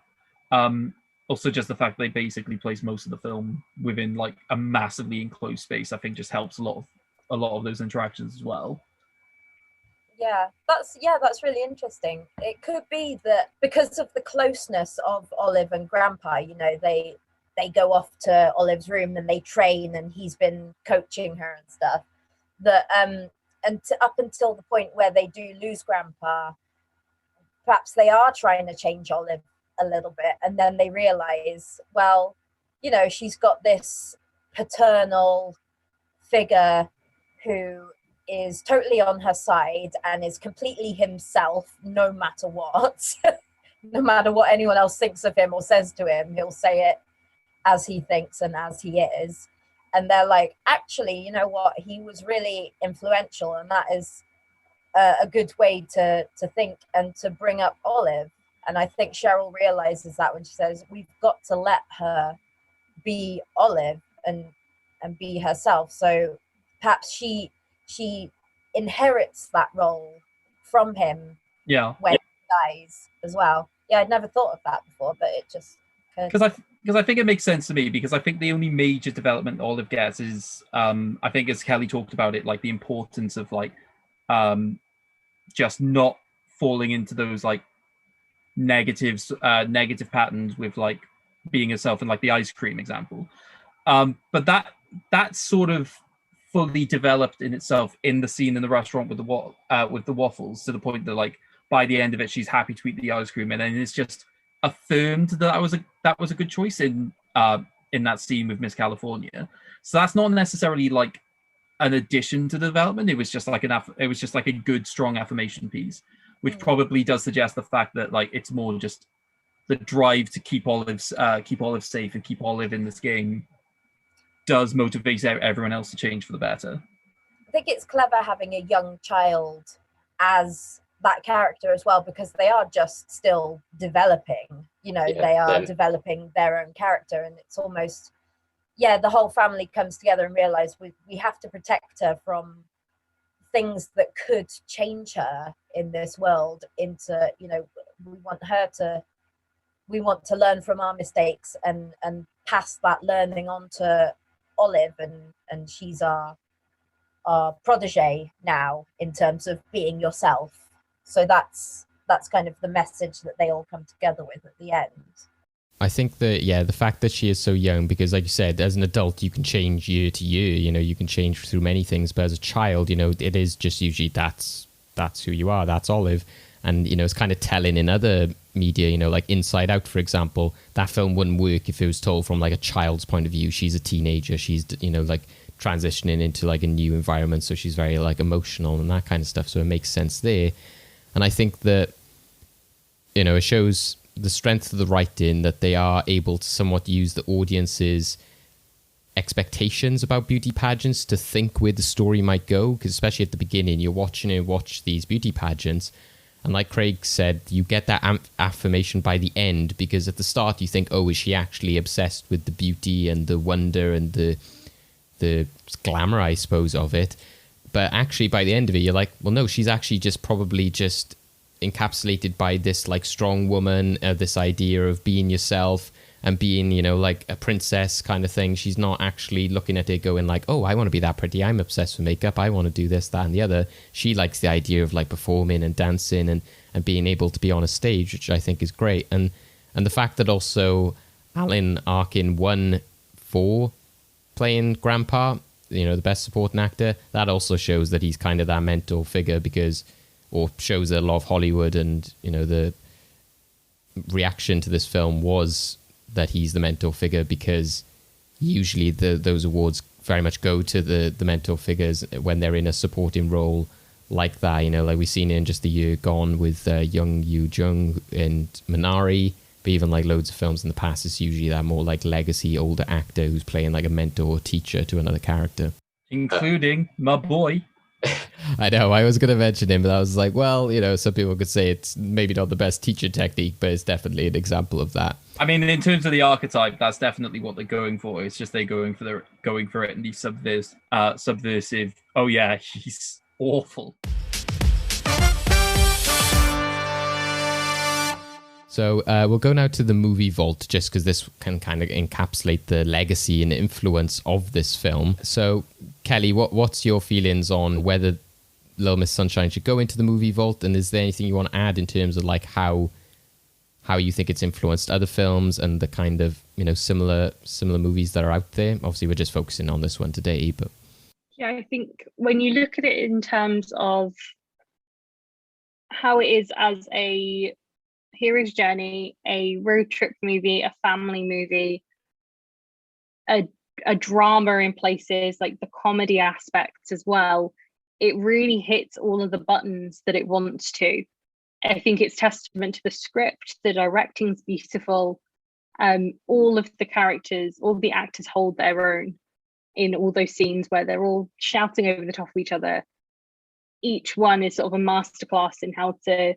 Also, just the fact they basically place most of the film within like a massively enclosed space, I think just helps a lot of those interactions as well. Yeah, that's really interesting. It could be that because of the closeness of Olive and Grandpa, you know, they go off to Olive's room and they train, and he's been coaching her and stuff, that up until the point where they do lose Grandpa, perhaps they are trying to change Olive a little bit, and then they realize, well, she's got this paternal figure who is totally on her side and is completely himself no matter what. No matter what anyone else thinks of him or says to him, he'll say it as he thinks and as he is. And they're like, actually, you know what, he was really influential, and that is a good way to think and to bring up Olive. And I think Cheryl realizes that when she says, we've got to let her be Olive and be herself. So perhaps she inherits that role from him when he dies as well. I'd never thought of that before, but it just because I think it makes sense to me, because I think the only major development Olive gets is I think, as Kelly talked about it, like the importance of like just not falling into those like negative patterns with like being herself, and like the ice cream example. But that's sort of fully developed in itself in the scene in the restaurant with the waffles, to the point that like by the end of it she's happy to eat the ice cream, and then it's just affirmed that that was a good choice in that scene with Miss California. So that's not necessarily like an addition to the development. It was just like a good strong affirmation piece, which probably does suggest the fact that like it's more just the drive to keep Olive safe and keep Olive in this game does motivate everyone else to change for the better. I think it's clever having a young child as that character as well, because they are just still developing, they are developing their own character, and it's almost, the whole family comes together and realize we have to protect her from things that could change her in this world into, we want to learn from our mistakes and pass that learning on to Olive, and she's our protege now in terms of being yourself. So that's kind of the message that they all come together with at the end. I think that, the fact that she is so young, because like you said, as an adult, you can change year to year, you can change through many things. But as a child, it is just usually that's who you are, that's Olive. And, it's kind of telling in other media, like Inside Out, for example, that film wouldn't work if it was told from like a child's point of view. She's a teenager. She's, like transitioning into like a new environment. So she's very like emotional and that kind of stuff. So it makes sense there. And I think that, it shows the strength of the writing, that they are able to somewhat use the audience's expectations about beauty pageants to think where the story might go. Because especially at the beginning, you're watch these beauty pageants, and like Craig said, you get that affirmation by the end, because at the start you think, oh, is she actually obsessed with the beauty and the wonder and the glamour, I suppose, of it? But actually by the end of it, you're like, well, no, she's actually just probably just encapsulated by this like strong woman, this idea of being yourself and being, like a princess kind of thing. She's not actually looking at it going like, oh, I want to be that pretty. I'm obsessed with makeup. I want to do this, that, and the other. She likes the idea of like performing and dancing and being able to be on a stage, which I think is great. And the fact that also Alan Arkin won for playing Grandpa, the best supporting actor, that also shows that he's kind of that mentor figure, or shows that a lot of Hollywood and, the reaction to this film was that he's the mentor figure, because usually those awards very much go to the mentor figures when they're in a supporting role like that. Like we've seen in just the year gone with Young Yoo Jung and Minari, but even like loads of films in the past, it's usually that more like legacy older actor who's playing like a mentor or teacher to another character. Including my boy. I know, I was going to mention him, but I was like, well, some people could say it's maybe not the best teacher technique, but it's definitely an example of that. I mean, in terms of the archetype, that's definitely what they're going for. It's just they're going for it in the subversive. Oh yeah, he's awful. So we'll go now to the movie vault, just because this can kind of encapsulate the legacy and influence of this film. So, Kelly, what's your feelings on whether Little Miss Sunshine should go into the movie vault? And is there anything you want to add in terms of like how you think it's influenced other films and the kind of similar movies that are out there? Obviously, we're just focusing on this one today, but Yeah, I think when you look at it in terms of how it is as a hero's journey, a road trip movie, a family movie, a drama in places, like the comedy aspects as well, it really hits all of the buttons that it wants to. I think it's testament to the script, the directing's beautiful, all of the characters, all the actors hold their own in all those scenes where they're all shouting over the top of each other. Each one is sort of a masterclass in how to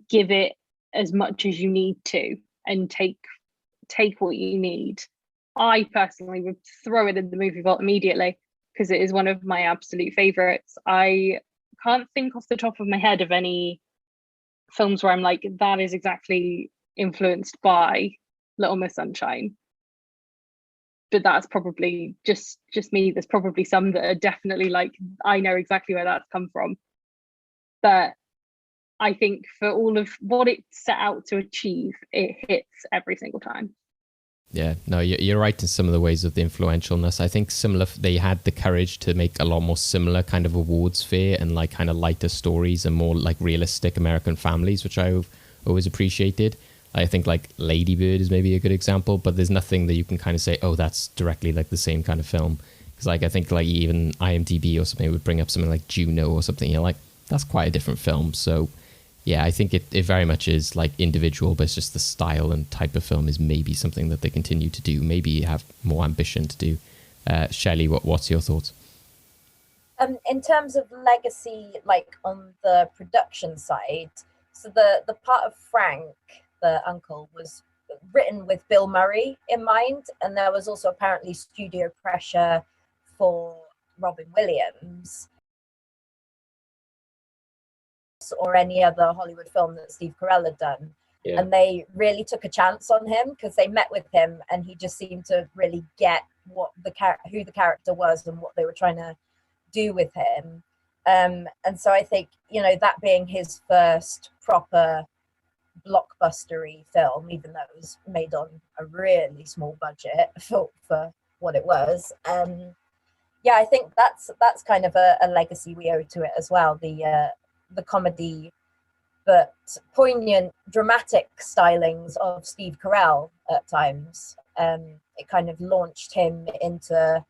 give it as much as you need to and take what you need. I personally would throw it in the movie vault immediately because it is one of my absolute favorites. I can't think off the top of my head of any films where I'm like, that is exactly influenced by Little Miss Sunshine. But that's probably just me. There's probably some that are definitely like, I know exactly where that's come from. But I think for all of what it set out to achieve, it hits every single time. Yeah, no, you're right in some of the ways of the influentialness. I think similar, they had the courage to make a lot more similar kind of awards fair and like kind of lighter stories and more like realistic American families, which I've always appreciated. I think like Lady Bird is maybe a good example, but there's nothing that you can kind of say, oh, that's directly like the same kind of film. Because like I think like even IMDb or something would bring up something like Juno or something. You're like, that's quite a different film. So yeah, I think it very much is like individual, but it's just the style and type of film is maybe something that they continue to do, maybe have more ambition to do. Shelley, what's your thoughts? In terms of legacy, like on the production side, so the part of Frank, the uncle, was written with Bill Murray in mind, and there was also apparently studio pressure for Robin Williams or any other Hollywood film that Steve Carell had done. Yeah. And they really took a chance on him because they met with him and he just seemed to really get what who the character was and what they were trying to do with him. And so I think, you know, that being his first proper blockbustery film, even though it was made on a really small budget for what it was, yeah, I think that's kind of a legacy we owe to it as well. The comedy but poignant, dramatic stylings of Steve Carell at times. It kind of launched him into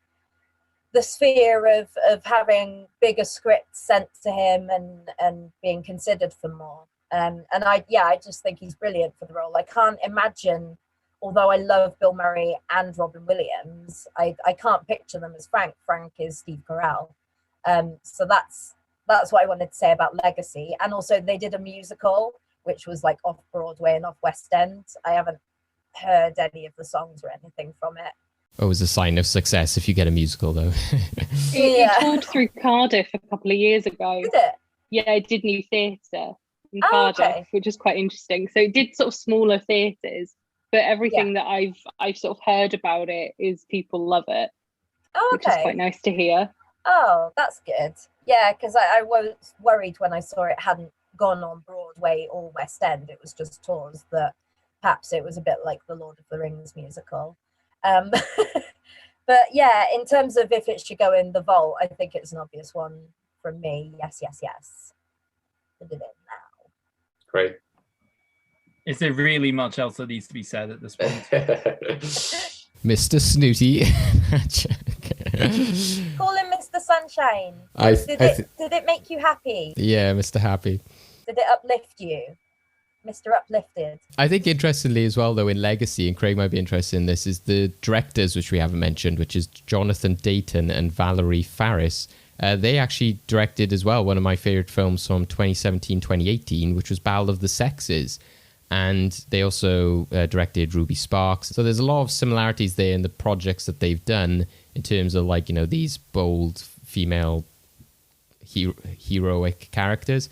the sphere of having bigger scripts sent to him and being considered for more. And I just think he's brilliant for the role. I can't imagine, although I love Bill Murray and Robin Williams, I can't picture them as Frank. Frank is Steve Carell. So that's what I wanted to say about legacy. And also they did a musical, which was like off Broadway and off West End. I haven't heard any of the songs or anything from it. Oh, it was a sign of success if you get a musical, though. It toured through Cardiff a couple of years ago. Did it? Yeah, it did new theatre in Cardiff, which is quite interesting. So it did sort of smaller theatres, but everything that I've sort of heard about it is people love it, which is quite nice to hear. Oh, that's good. Yeah, because I was worried when I saw it hadn't gone on Broadway or West End. It was just tours, that perhaps it was a bit like the Lord of the Rings musical. But yeah, in terms of if it should go in the vault, I think it's an obvious one from me. Yes. Put it in now. Great. Is there really much else that needs to be said at this point? Mr. Snooty. Call him Mr. Sunshine. Did it make you happy? Yeah, Mr. Happy. Did it uplift you? Mr. Uplifted. I think interestingly as well, though, in Legacy, and Craig might be interested in this, is the directors, which we haven't mentioned, which is Jonathan Dayton and Valerie Faris. They actually directed as well one of my favorite films from 2017-2018, which was Battle of the Sexes. And they also directed Ruby Sparks. So there's a lot of similarities there in the projects that they've done in terms of, like, you know, these bold female heroic characters.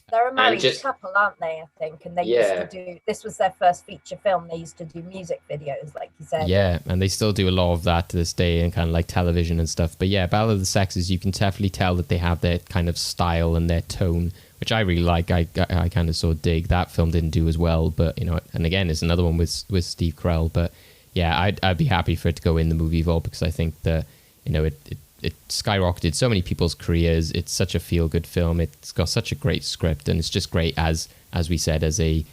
They're a married couple, aren't they, I think? And they used to do, this was their first feature film. They used to do music videos, like you said. Yeah, and they still do a lot of that to this day in kind of like television and stuff. But yeah, Battle of the Sexes, you can definitely tell that they have their kind of style and their tone, which I really like. I kind of sort of dig. That film didn't do as well, but, you know, and again, it's another one with Steve Carell. But yeah, I'd be happy for it to go in the movie vault because I think that, you know, it it skyrocketed so many people's careers. It's such a feel-good film. It's got such a great script, and it's just great as we said, as a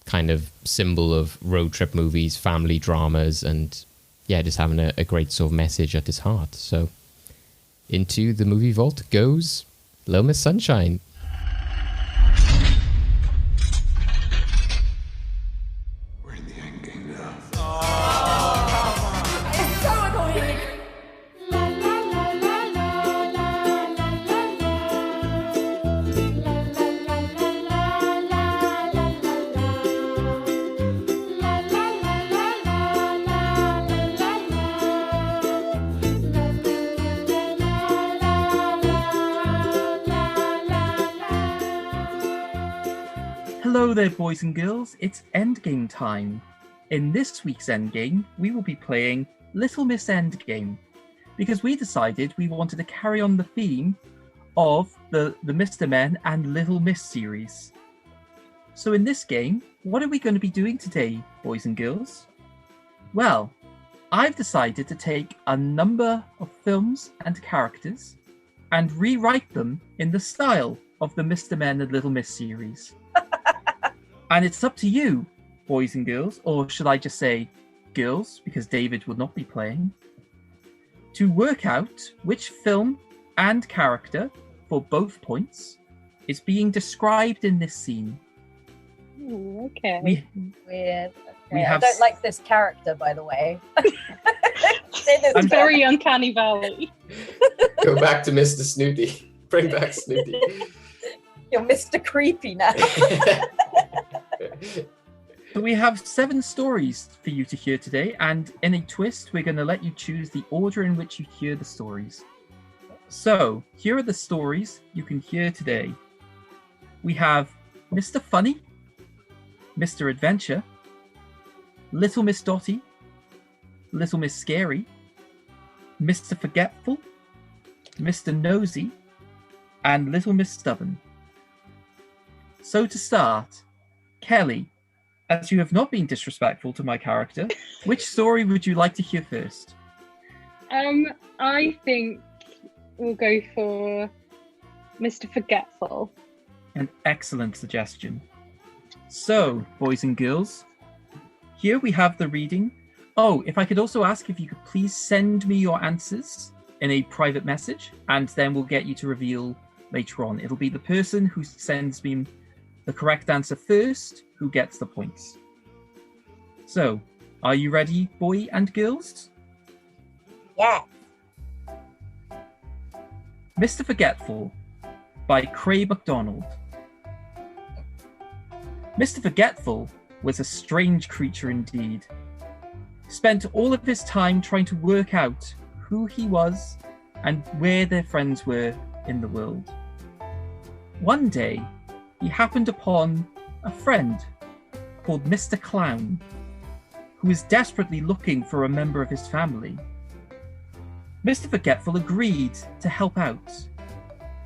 kind of symbol of road trip movies, family dramas, and yeah, just having a great sort of message at its heart. So into the movie vault goes Little Miss Sunshine. We're in the Endgame now. It's so annoying. Hello there, boys and girls. It's Endgame time. In this week's Endgame, we will be playing Little Miss Endgame because we decided we wanted to carry on the theme of the Mr. Men and Little Miss series. So in this game, what are we going to be doing today, boys and girls? Well, I've decided to take a number of films and characters and rewrite them in the style of the Mr. Men and Little Miss series. And it's up to you, boys and girls, or should I just say girls, because David will not be playing, to work out which film and character, for both points, is being described in this scene. Ooh, okay. Weird. We Okay. have I don't like this character, by the way. It's very uncanny valley. Go back to Mr. Snooty. Bring back Snooty. You're Mr. Creepy now. So we have 7 stories for you to hear today, and in a twist, we're going to let you choose the order in which you hear the stories. So, here are the stories you can hear today. We have Mr. Funny, Mr. Adventure, Little Miss Dotty, Little Miss Scary, Mr. Forgetful, Mr. Nosy, and Little Miss Stubborn. So to start, Kelly, as you have not been disrespectful to my character, which story would you like to hear first? I think we'll go for Mr. Forgetful. An excellent suggestion. So, boys and girls, here we have the reading. Oh, if I could also ask if you could please send me your answers in a private message, and then we'll get you to reveal later on. It'll be the person who sends me the correct answer first who gets the points. So, are you ready, boy and girls? Yeah. Mr. Forgetful by Craig MacDonald. Mr. Forgetful was a strange creature indeed. Spent all of his time trying to work out who he was and where their friends were in the world. One day, he happened upon a friend called Mr. Clown, who was desperately looking for a member of his family. Mr. Forgetful agreed to help out,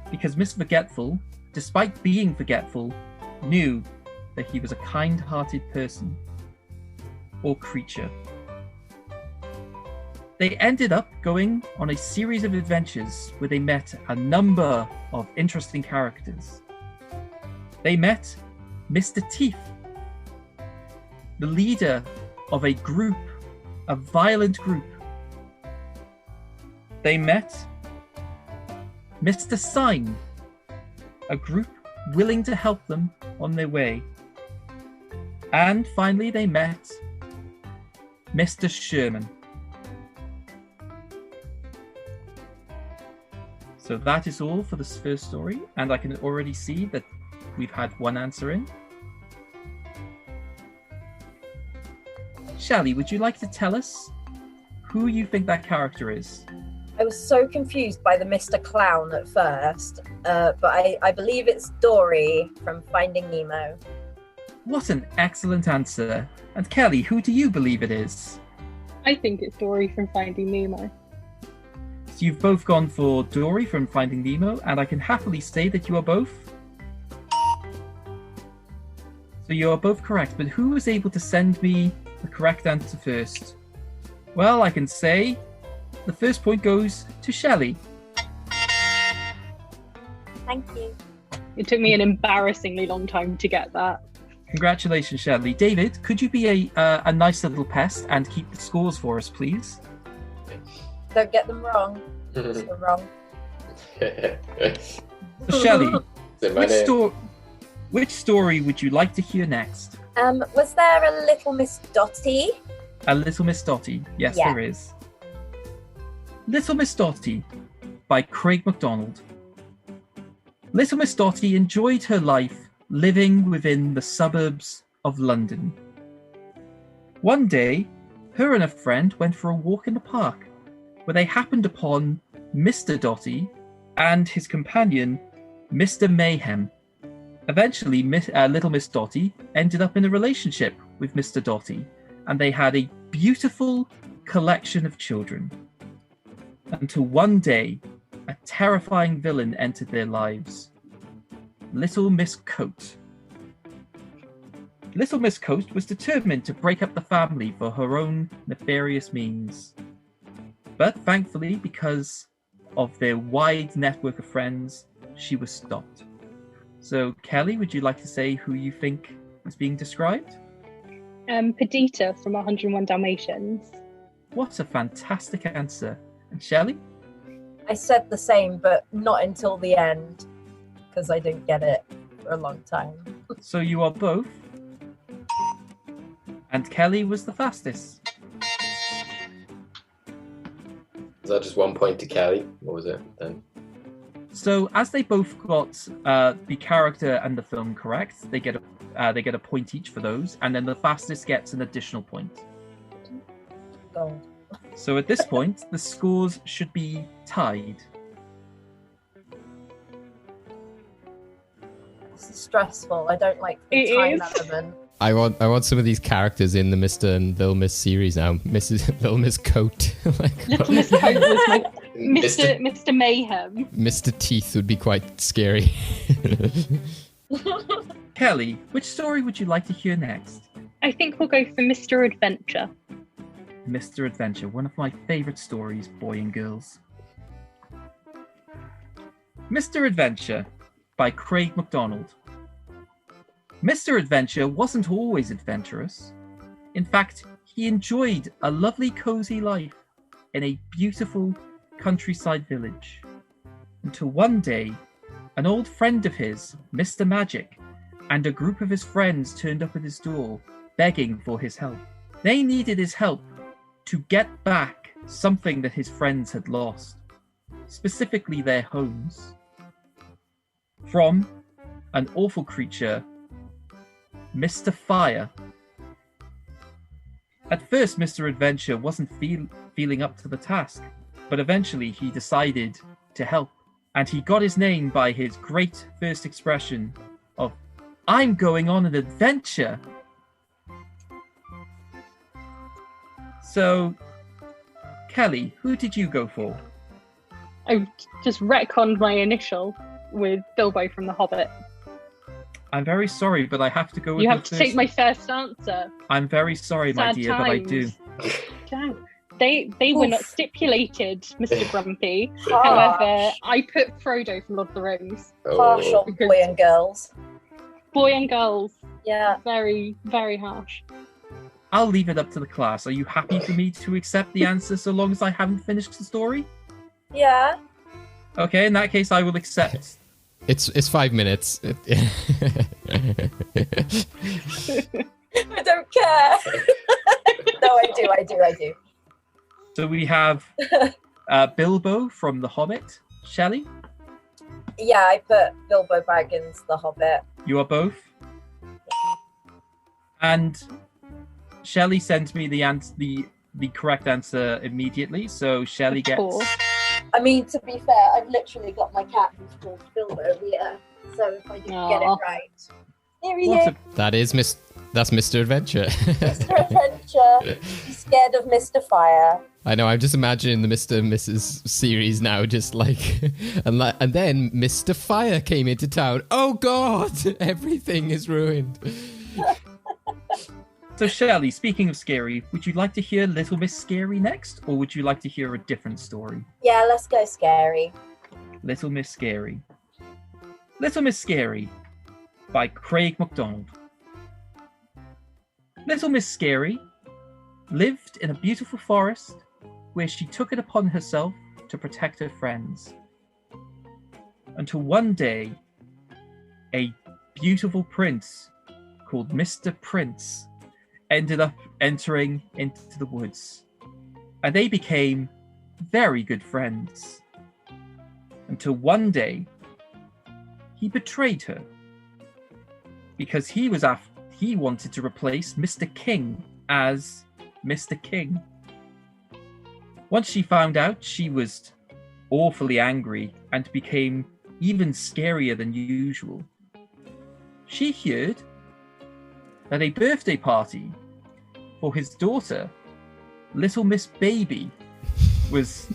because Mr. Forgetful, despite being forgetful, knew that he was a kind-hearted person, or creature. They ended up going on a series of adventures where they met a number of interesting characters. They met Mr. Teeth, the leader of a group, a violent group. They met Mr. Sign, a group willing to help them on their way. And finally, they met Mr. Sherman. So that is all for this first story, and I can already see that we've had one answer in. Shelley, would you like to tell us who you think that character is? I was so confused by the Mr. Clown at first, but I believe it's Dory from Finding Nemo. What an excellent answer. And Kelly, who do you believe it is? I think it's Dory from Finding Nemo. So you've both gone for Dory from Finding Nemo, and I can happily say that you are both... So you are both correct, but who was able to send me the correct answer first? Well, I can say the first point goes to Shelley. Thank you. It took me an embarrassingly long time to get that. Congratulations, Shelley. David, could you be a nice little pest and keep the scores for us, please? Don't get them wrong. Just the wrong. So, Shelley, Say my name. which story would you like to hear next? Was there a little Miss Dotty? A Little Miss Dotty. Yes, Yeah. there is. Little Miss Dotty by Craig MacDonald. Little Miss Dotty enjoyed her life living within the suburbs of London. One day, her and a friend went for a walk in the park, where they happened upon Mr. Dotty and his companion, Mr. Mayhem. Eventually, Little Miss Dotty ended up in a relationship with Mr. Dotty, and they had a beautiful collection of children. Until one day, a terrifying villain entered their lives. Little Miss Coat. Little Miss Coat was determined to break up the family for her own nefarious means. But thankfully, because of their wide network of friends, she was stopped. So, Kelly, would you like to say who you think is being described? Perdita from 101 Dalmatians. What a fantastic answer. And Shelley? I said the same, but not until the end, because I didn't get it for a long time. So you are both. And Kelly was the fastest. Is that just 1 point to Kelly? What was it then? So as they both got the character and the film correct, they get a point each for those, and then the fastest gets an additional point. God. So at this point, the scores should be tied. This is stressful. I don't like the It time is. element. I want some of these characters in the Mr. and Little Miss series now. Little Miss Coat. Like, Little Miss Coat was my Mr. Mr. Mayhem. Mr. Teeth would be quite scary. Kelly, which story would you like to hear next? I think we'll go for Mr. Adventure. Mr. Adventure, one of my favourite stories, boy and girls. Mr. Adventure by Craig MacDonald. Mr. Adventure wasn't always adventurous. In fact, he enjoyed a lovely cozy life in a beautiful countryside village. Until one day, an old friend of his, Mr. Magic, and a group of his friends turned up at his door, begging for his help. They needed his help to get back something that his friends had lost, specifically their homes, from an awful creature, Mr. Fire. At first, Mr. Adventure wasn't feeling up to the task, but eventually he decided to help, and he got his name by his great first expression of, "I'm going on an adventure." So, Kelly, who did you go for? I just retconned my initial with Bilbo from The Hobbit. I'm very sorry, but I have to go with You your have to first... take my first answer. I'm very sorry, my Sad dear, but I do. times. Dang. They were not stipulated, Mr. Grumpy. Harsh. However, I put Frodo from Lord of the Rings. Harsh on boy and girls. Boy and girls. Yeah. Very, very harsh. I'll leave it up to the class. Are you happy for me to accept the answer so long as I haven't finished the story? Yeah. Okay, in that case, I will accept. It's 5 minutes. I don't care. No, I do. So we have Bilbo from The Hobbit. Shelley, Yeah, I put Bilbo Baggins, The Hobbit. you are both. And Shelley sent me the correct answer immediately. So Shelley gets... I mean, to be fair, I've literally got my cat who's called Bilbo here. So if I didn't get it right. Here he is. That's Mr. Adventure. Mr. Adventure. He's scared of Mr. Fire. I know, I'm just imagining the Mr. and Mrs. series now, just like, and then Mr. Fire came into town. Oh God, everything is ruined. So, Shelley, speaking of scary, would you like to hear Little Miss Scary next, or would you like to hear a different story? Yeah, let's go scary. Little Miss Scary. Little Miss Scary by Craig MacDonald. Little Miss Scary lived in a beautiful forest where she took it upon herself to protect her friends. Until one day, a beautiful prince called Mr. Prince ended up entering into the woods, and they became very good friends. Until one day, he betrayed her because he wanted to replace Mr. King as Mr. King. Once she found out, she was awfully angry and became even scarier than usual. She heard that a birthday party for his daughter, Little Miss Baby, was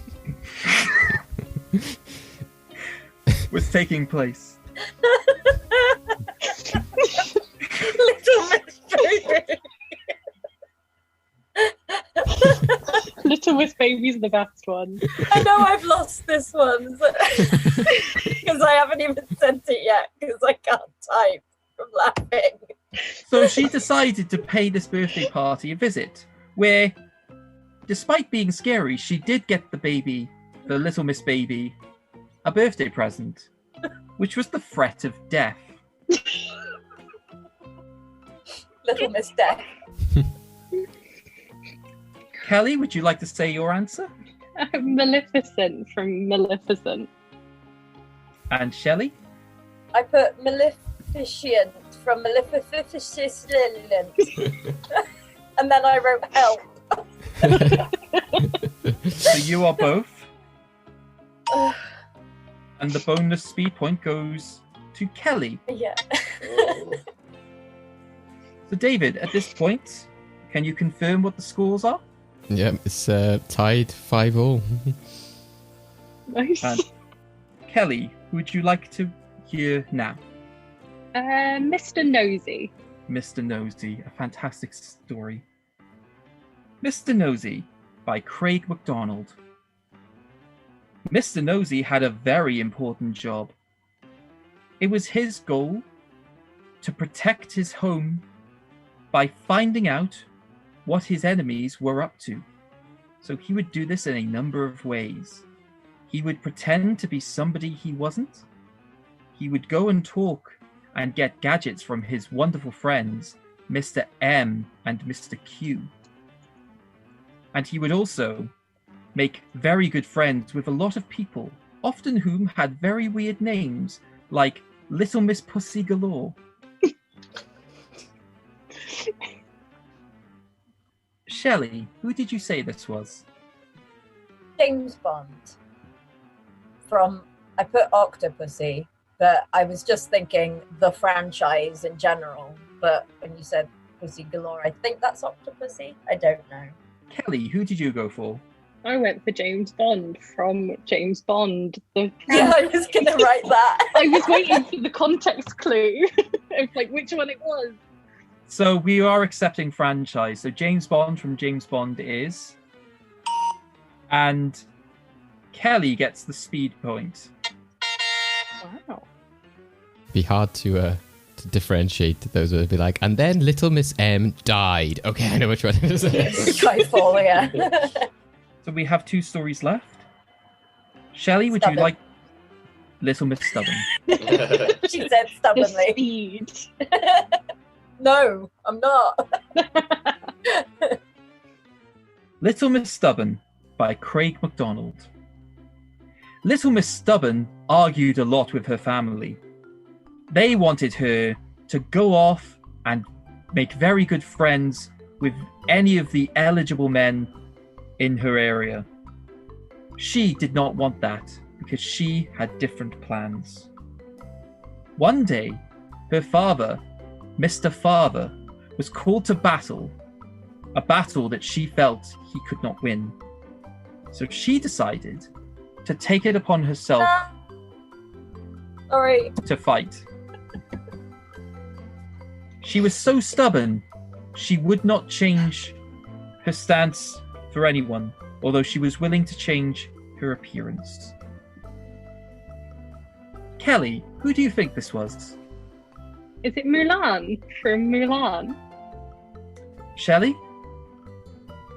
taking place. Little Miss Baby. Little Miss Baby's the best one. I know I've lost this one because I haven't even sent it yet because I can't type from laughing. So she decided to pay this birthday party a visit, where, despite being scary, she did get the Little Miss Baby, a birthday present, which was the threat of death. Little Miss Death. Kelly, would you like to say your answer? Maleficent from Maleficent. And Shelley? I put Maleficent from Maleficent. And then I wrote help. So you are both. And the bonus speed point goes to Kelly. Yeah. So David, at this point, can you confirm what the scores are? Yeah, it's tied 5-5. Nice. And Kelly, who would you like to hear now? Mr. Nosy. Mr. Nosy, a fantastic story. Mr. Nosy by Craig MacDonald. Mr. Nosy had a very important job. It was his goal to protect his home by finding out what his enemies were up to. So he would do this in a number of ways. He would pretend to be somebody he wasn't. He would go and talk and get gadgets from his wonderful friends, Mr. M and Mr. Q. And he would also make very good friends with a lot of people, often whom had very weird names, like Little Miss Pussy Galore. Shelley, who did you say this was? James Bond. I put Octopussy, but I was just thinking the franchise in general. But when you said Pussy Galore, I think that's Octopussy. I don't know. Kelly, who did you go for? I went for James Bond from James Bond. Yeah, I was going to write that. I was waiting for the context clue of which one it was. So we are accepting franchise. So James Bond from James Bond is... And Kelly gets the speed point. Wow. Be hard to differentiate those. Would be like, and then Little Miss M died. Okay, I know which one it is. Skyfall, yeah. So we have 2 stories left. Shelley, would you like Little Miss Stubborn? She said stubbornly. Speed. No, I'm not. Little Miss Stubborn by Craig MacDonald. Little Miss Stubborn argued a lot with her family. They wanted her to go off and make very good friends with any of the eligible men in her area. She did not want that because she had different plans. One day, her father, Mr. Father, was called to battle, a battle that she felt he could not win. So she decided to take it upon herself Sorry. to fight. She was so stubborn she would not change her stance for anyone, although she was willing to change her appearance. Kelly, who do you think this was? Is it Mulan from Mulan? Shelley?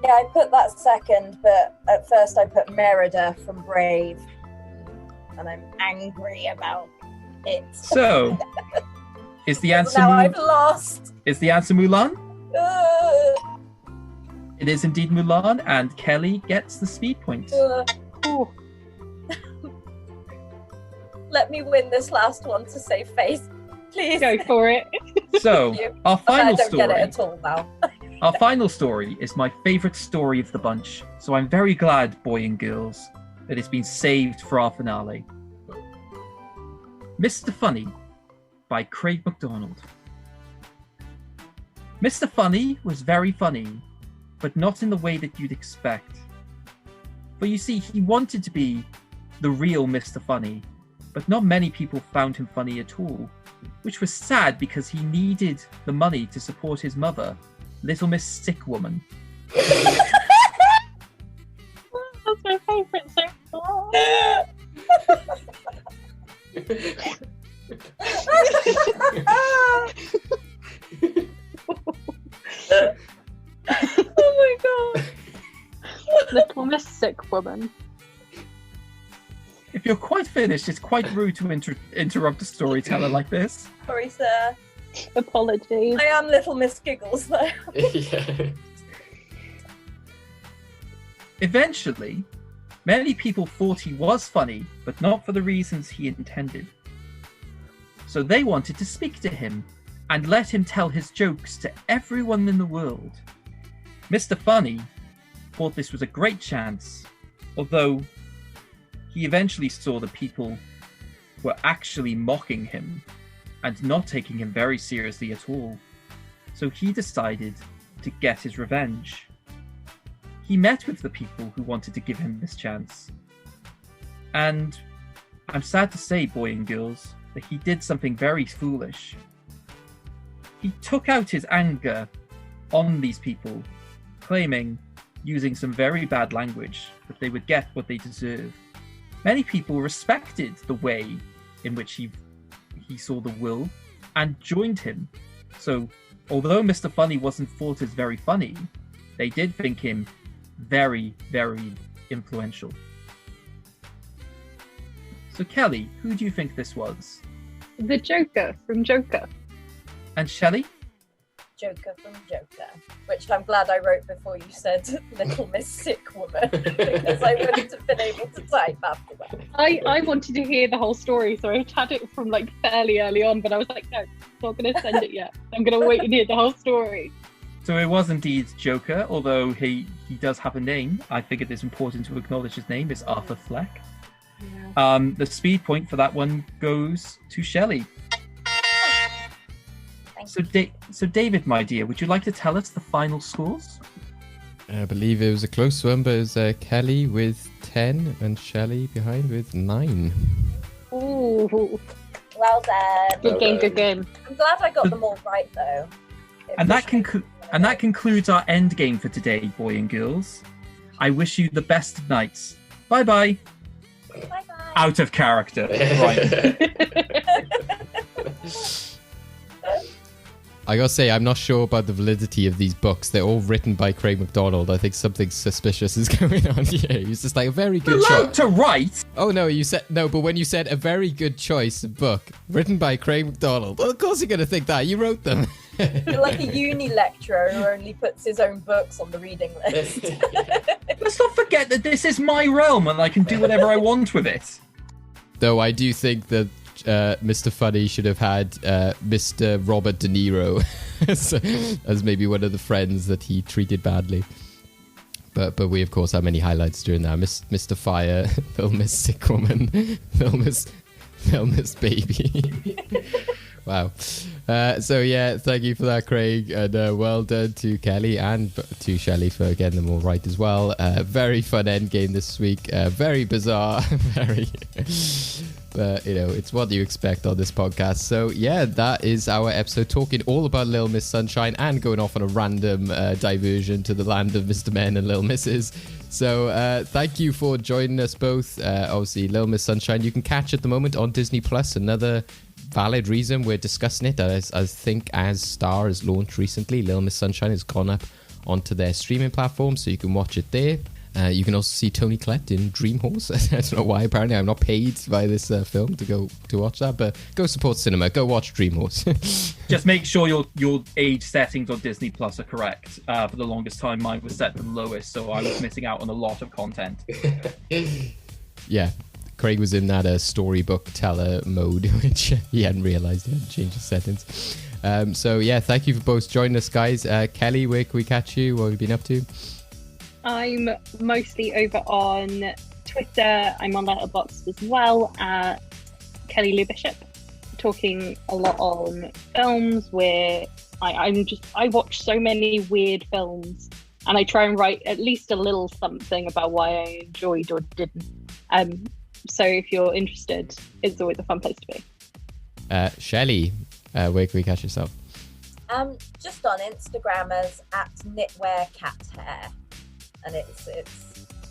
Yeah, I put that second, but at first I put Merida from Brave. And I'm angry about it. So, is the answer now I've lost. Is the answer Mulan? It is indeed Mulan, and Kelly gets the speed point. Let me win this last one to save face. Please. Go for it. So, our final I don't story. get it at all now. Our final story is my favourite story of the bunch, so I'm very glad, boy and girls, that it's been saved for our finale. Mr. Funny by Craig MacDonald. Mr. Funny was very funny, but not in the way that you'd expect. For you see, he wanted to be the real Mr. Funny, but not many people found him funny at all, which was sad because he needed the money to support his mother, Little Miss Sick Woman. That's my favourite so far. Oh my god. Little Miss Sick Woman. If you're quite finished, it's quite rude to interrupt a storyteller like this. Sorry, sir. Apologies. I am Little Miss Giggles, though. Yeah. Eventually, many people thought he was funny, but not for the reasons he intended. So they wanted to speak to him and let him tell his jokes to everyone in the world. Mr. Funny thought this was a great chance, although he eventually saw that people were actually mocking him and not taking him very seriously at all. So he decided to get his revenge. He met with the people who wanted to give him this chance. And I'm sad to say, boy and girls, that he did something very foolish. He took out his anger on these people, claiming, using some very bad language, that they would get what they deserve. Many people respected the way in which he saw the world and joined him. So, although Mr. Funny wasn't thought as very funny, they did think him very, very influential. So, Kelly, who do you think this was? The Joker from Joker. And Shelley? Joker from Joker, which I'm glad I wrote before you said Little Miss Sick Woman, because I wouldn't have been able to type after that. I wanted to hear the whole story, so I had it from like fairly early on, but I was like, no, I'm not going to send it yet. I'm going to wait and hear the whole story. So it was indeed Joker, although he does have a name. I figured it's important to acknowledge his name is Arthur Fleck. Yeah. The speed point for that one goes to Shelley. So David, my dear, would you like to tell us the final scores? I believe it was a close one, but it was Kelly with 10 and Shelley behind with 9. Ooh, well done. Good game, good game. I'm glad I got them all right, though. And that concludes our end game for today, boy and girls. I wish you the best of nights. Bye-bye. Bye-bye. Out of character. Right. I gotta say, I'm not sure about the validity of these books. They're all written by Craig MacDonald. I think something suspicious is going on here. He's just like, a very good choice. to write? Oh, no, but when you said a very good choice of book written by Craig MacDonald, well, of course you're going to think that. You wrote them. You're like a uni lecturer who only puts his own books on the reading list. Let's not forget that this is my realm and I can do whatever I want with it. Though I do think that Mr. Funny should have had Mr. Robert De Niro as maybe one of the friends that he treated badly. But we, of course, have many highlights during that. Mr. Fire, Little Miss Sick Woman, Little Miss Baby. Wow. So yeah, thank you for that, Craig, and well done to Kelly and to Shelley for getting them all right as well. Very fun Endgame this week. Very bizarre, very. But it's what you expect on this podcast. So yeah, that is our episode talking all about Little Miss Sunshine and going off on a random diversion to the land of Mr. Men and Little Misses. So thank you for joining us both. Obviously, Little Miss Sunshine you can catch at the moment on Disney Plus. Another valid reason we're discussing it, as I think as Star has launched recently, Little Miss Sunshine has gone up onto their streaming platform, so you can watch it there. You can also see Toni Collette in Dream Horse. I don't know why. Apparently, I'm not paid by this film to go to watch that, but go support cinema. Go watch Dream Horse. Just make sure your age settings on Disney Plus are correct. For the longest time, mine was set to the lowest, so I was missing out on a lot of content. Yeah. Craig was in that storybook teller mode, which he hadn't realised he had to change his settings. So yeah, thank you for both joining us, guys. Kelly, where can we catch you? What have you been up to? I'm mostly over on Twitter. I'm on Letterboxd as well at Kelly Lou Bishop, talking a lot on films where I watch so many weird films, and I try and write at least a little something about why I enjoyed or didn't. So if you're interested, it's always a fun place to be. Shelley, where can we catch yourself? Just on Instagram as at knitwear cat hair, and it's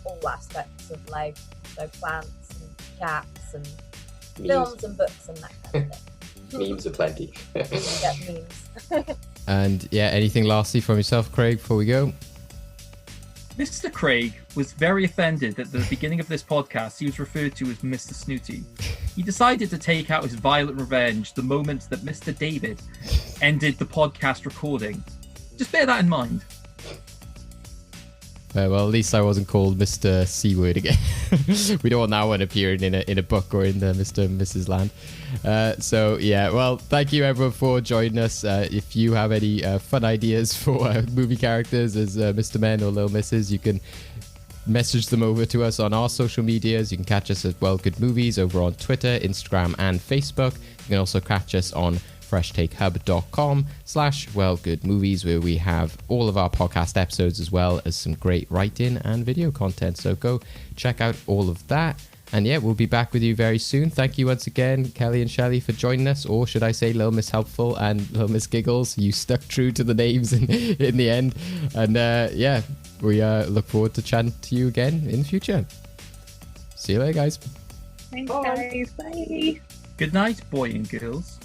all aspects of life, so plants and cats and films and books and that kind of thing. Memes are plenty. Yeah, memes. And yeah, anything lastly from yourself, Craig, before we go? Mr. Craig was very offended that at the beginning of this podcast he was referred to as Mr. Snooty. He decided to take out his violent revenge the moment that Mr. David ended the podcast recording. Just bear that in mind. Well, at least I wasn't called Mr. C-word again. We don't want that one appearing in a book or in the Mr. and Mrs. Land. So yeah, well, thank you everyone for joining us. If you have any fun ideas for movie characters as Mr. Men or Little Misses, you can message them over to us on our social medias. You can catch us at Well Good Movies over on Twitter, Instagram, and Facebook. You can also catch us on freshtakehub.com/wellgoodmovies, where we have all of our podcast episodes as well as some great writing and video content. So go check out all of that. And yeah, we'll be back with you very soon. Thank you once again, Kelly and Shelley, for joining us. Or should I say Little Miss Helpful and Little Miss Giggles? You stuck true to the names in the end. And yeah, we look forward to chatting to you again in the future. See you later, guys. Thanks, guys. Bye. Good night, boy and girls.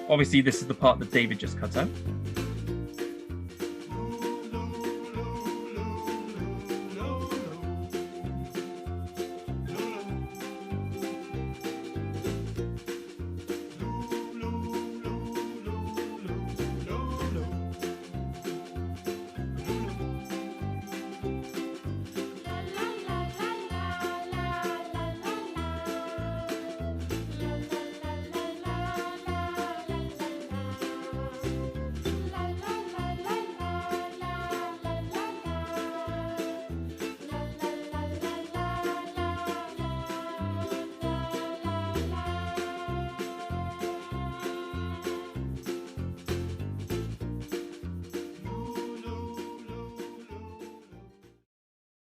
Obviously, this is the part that David just cut out.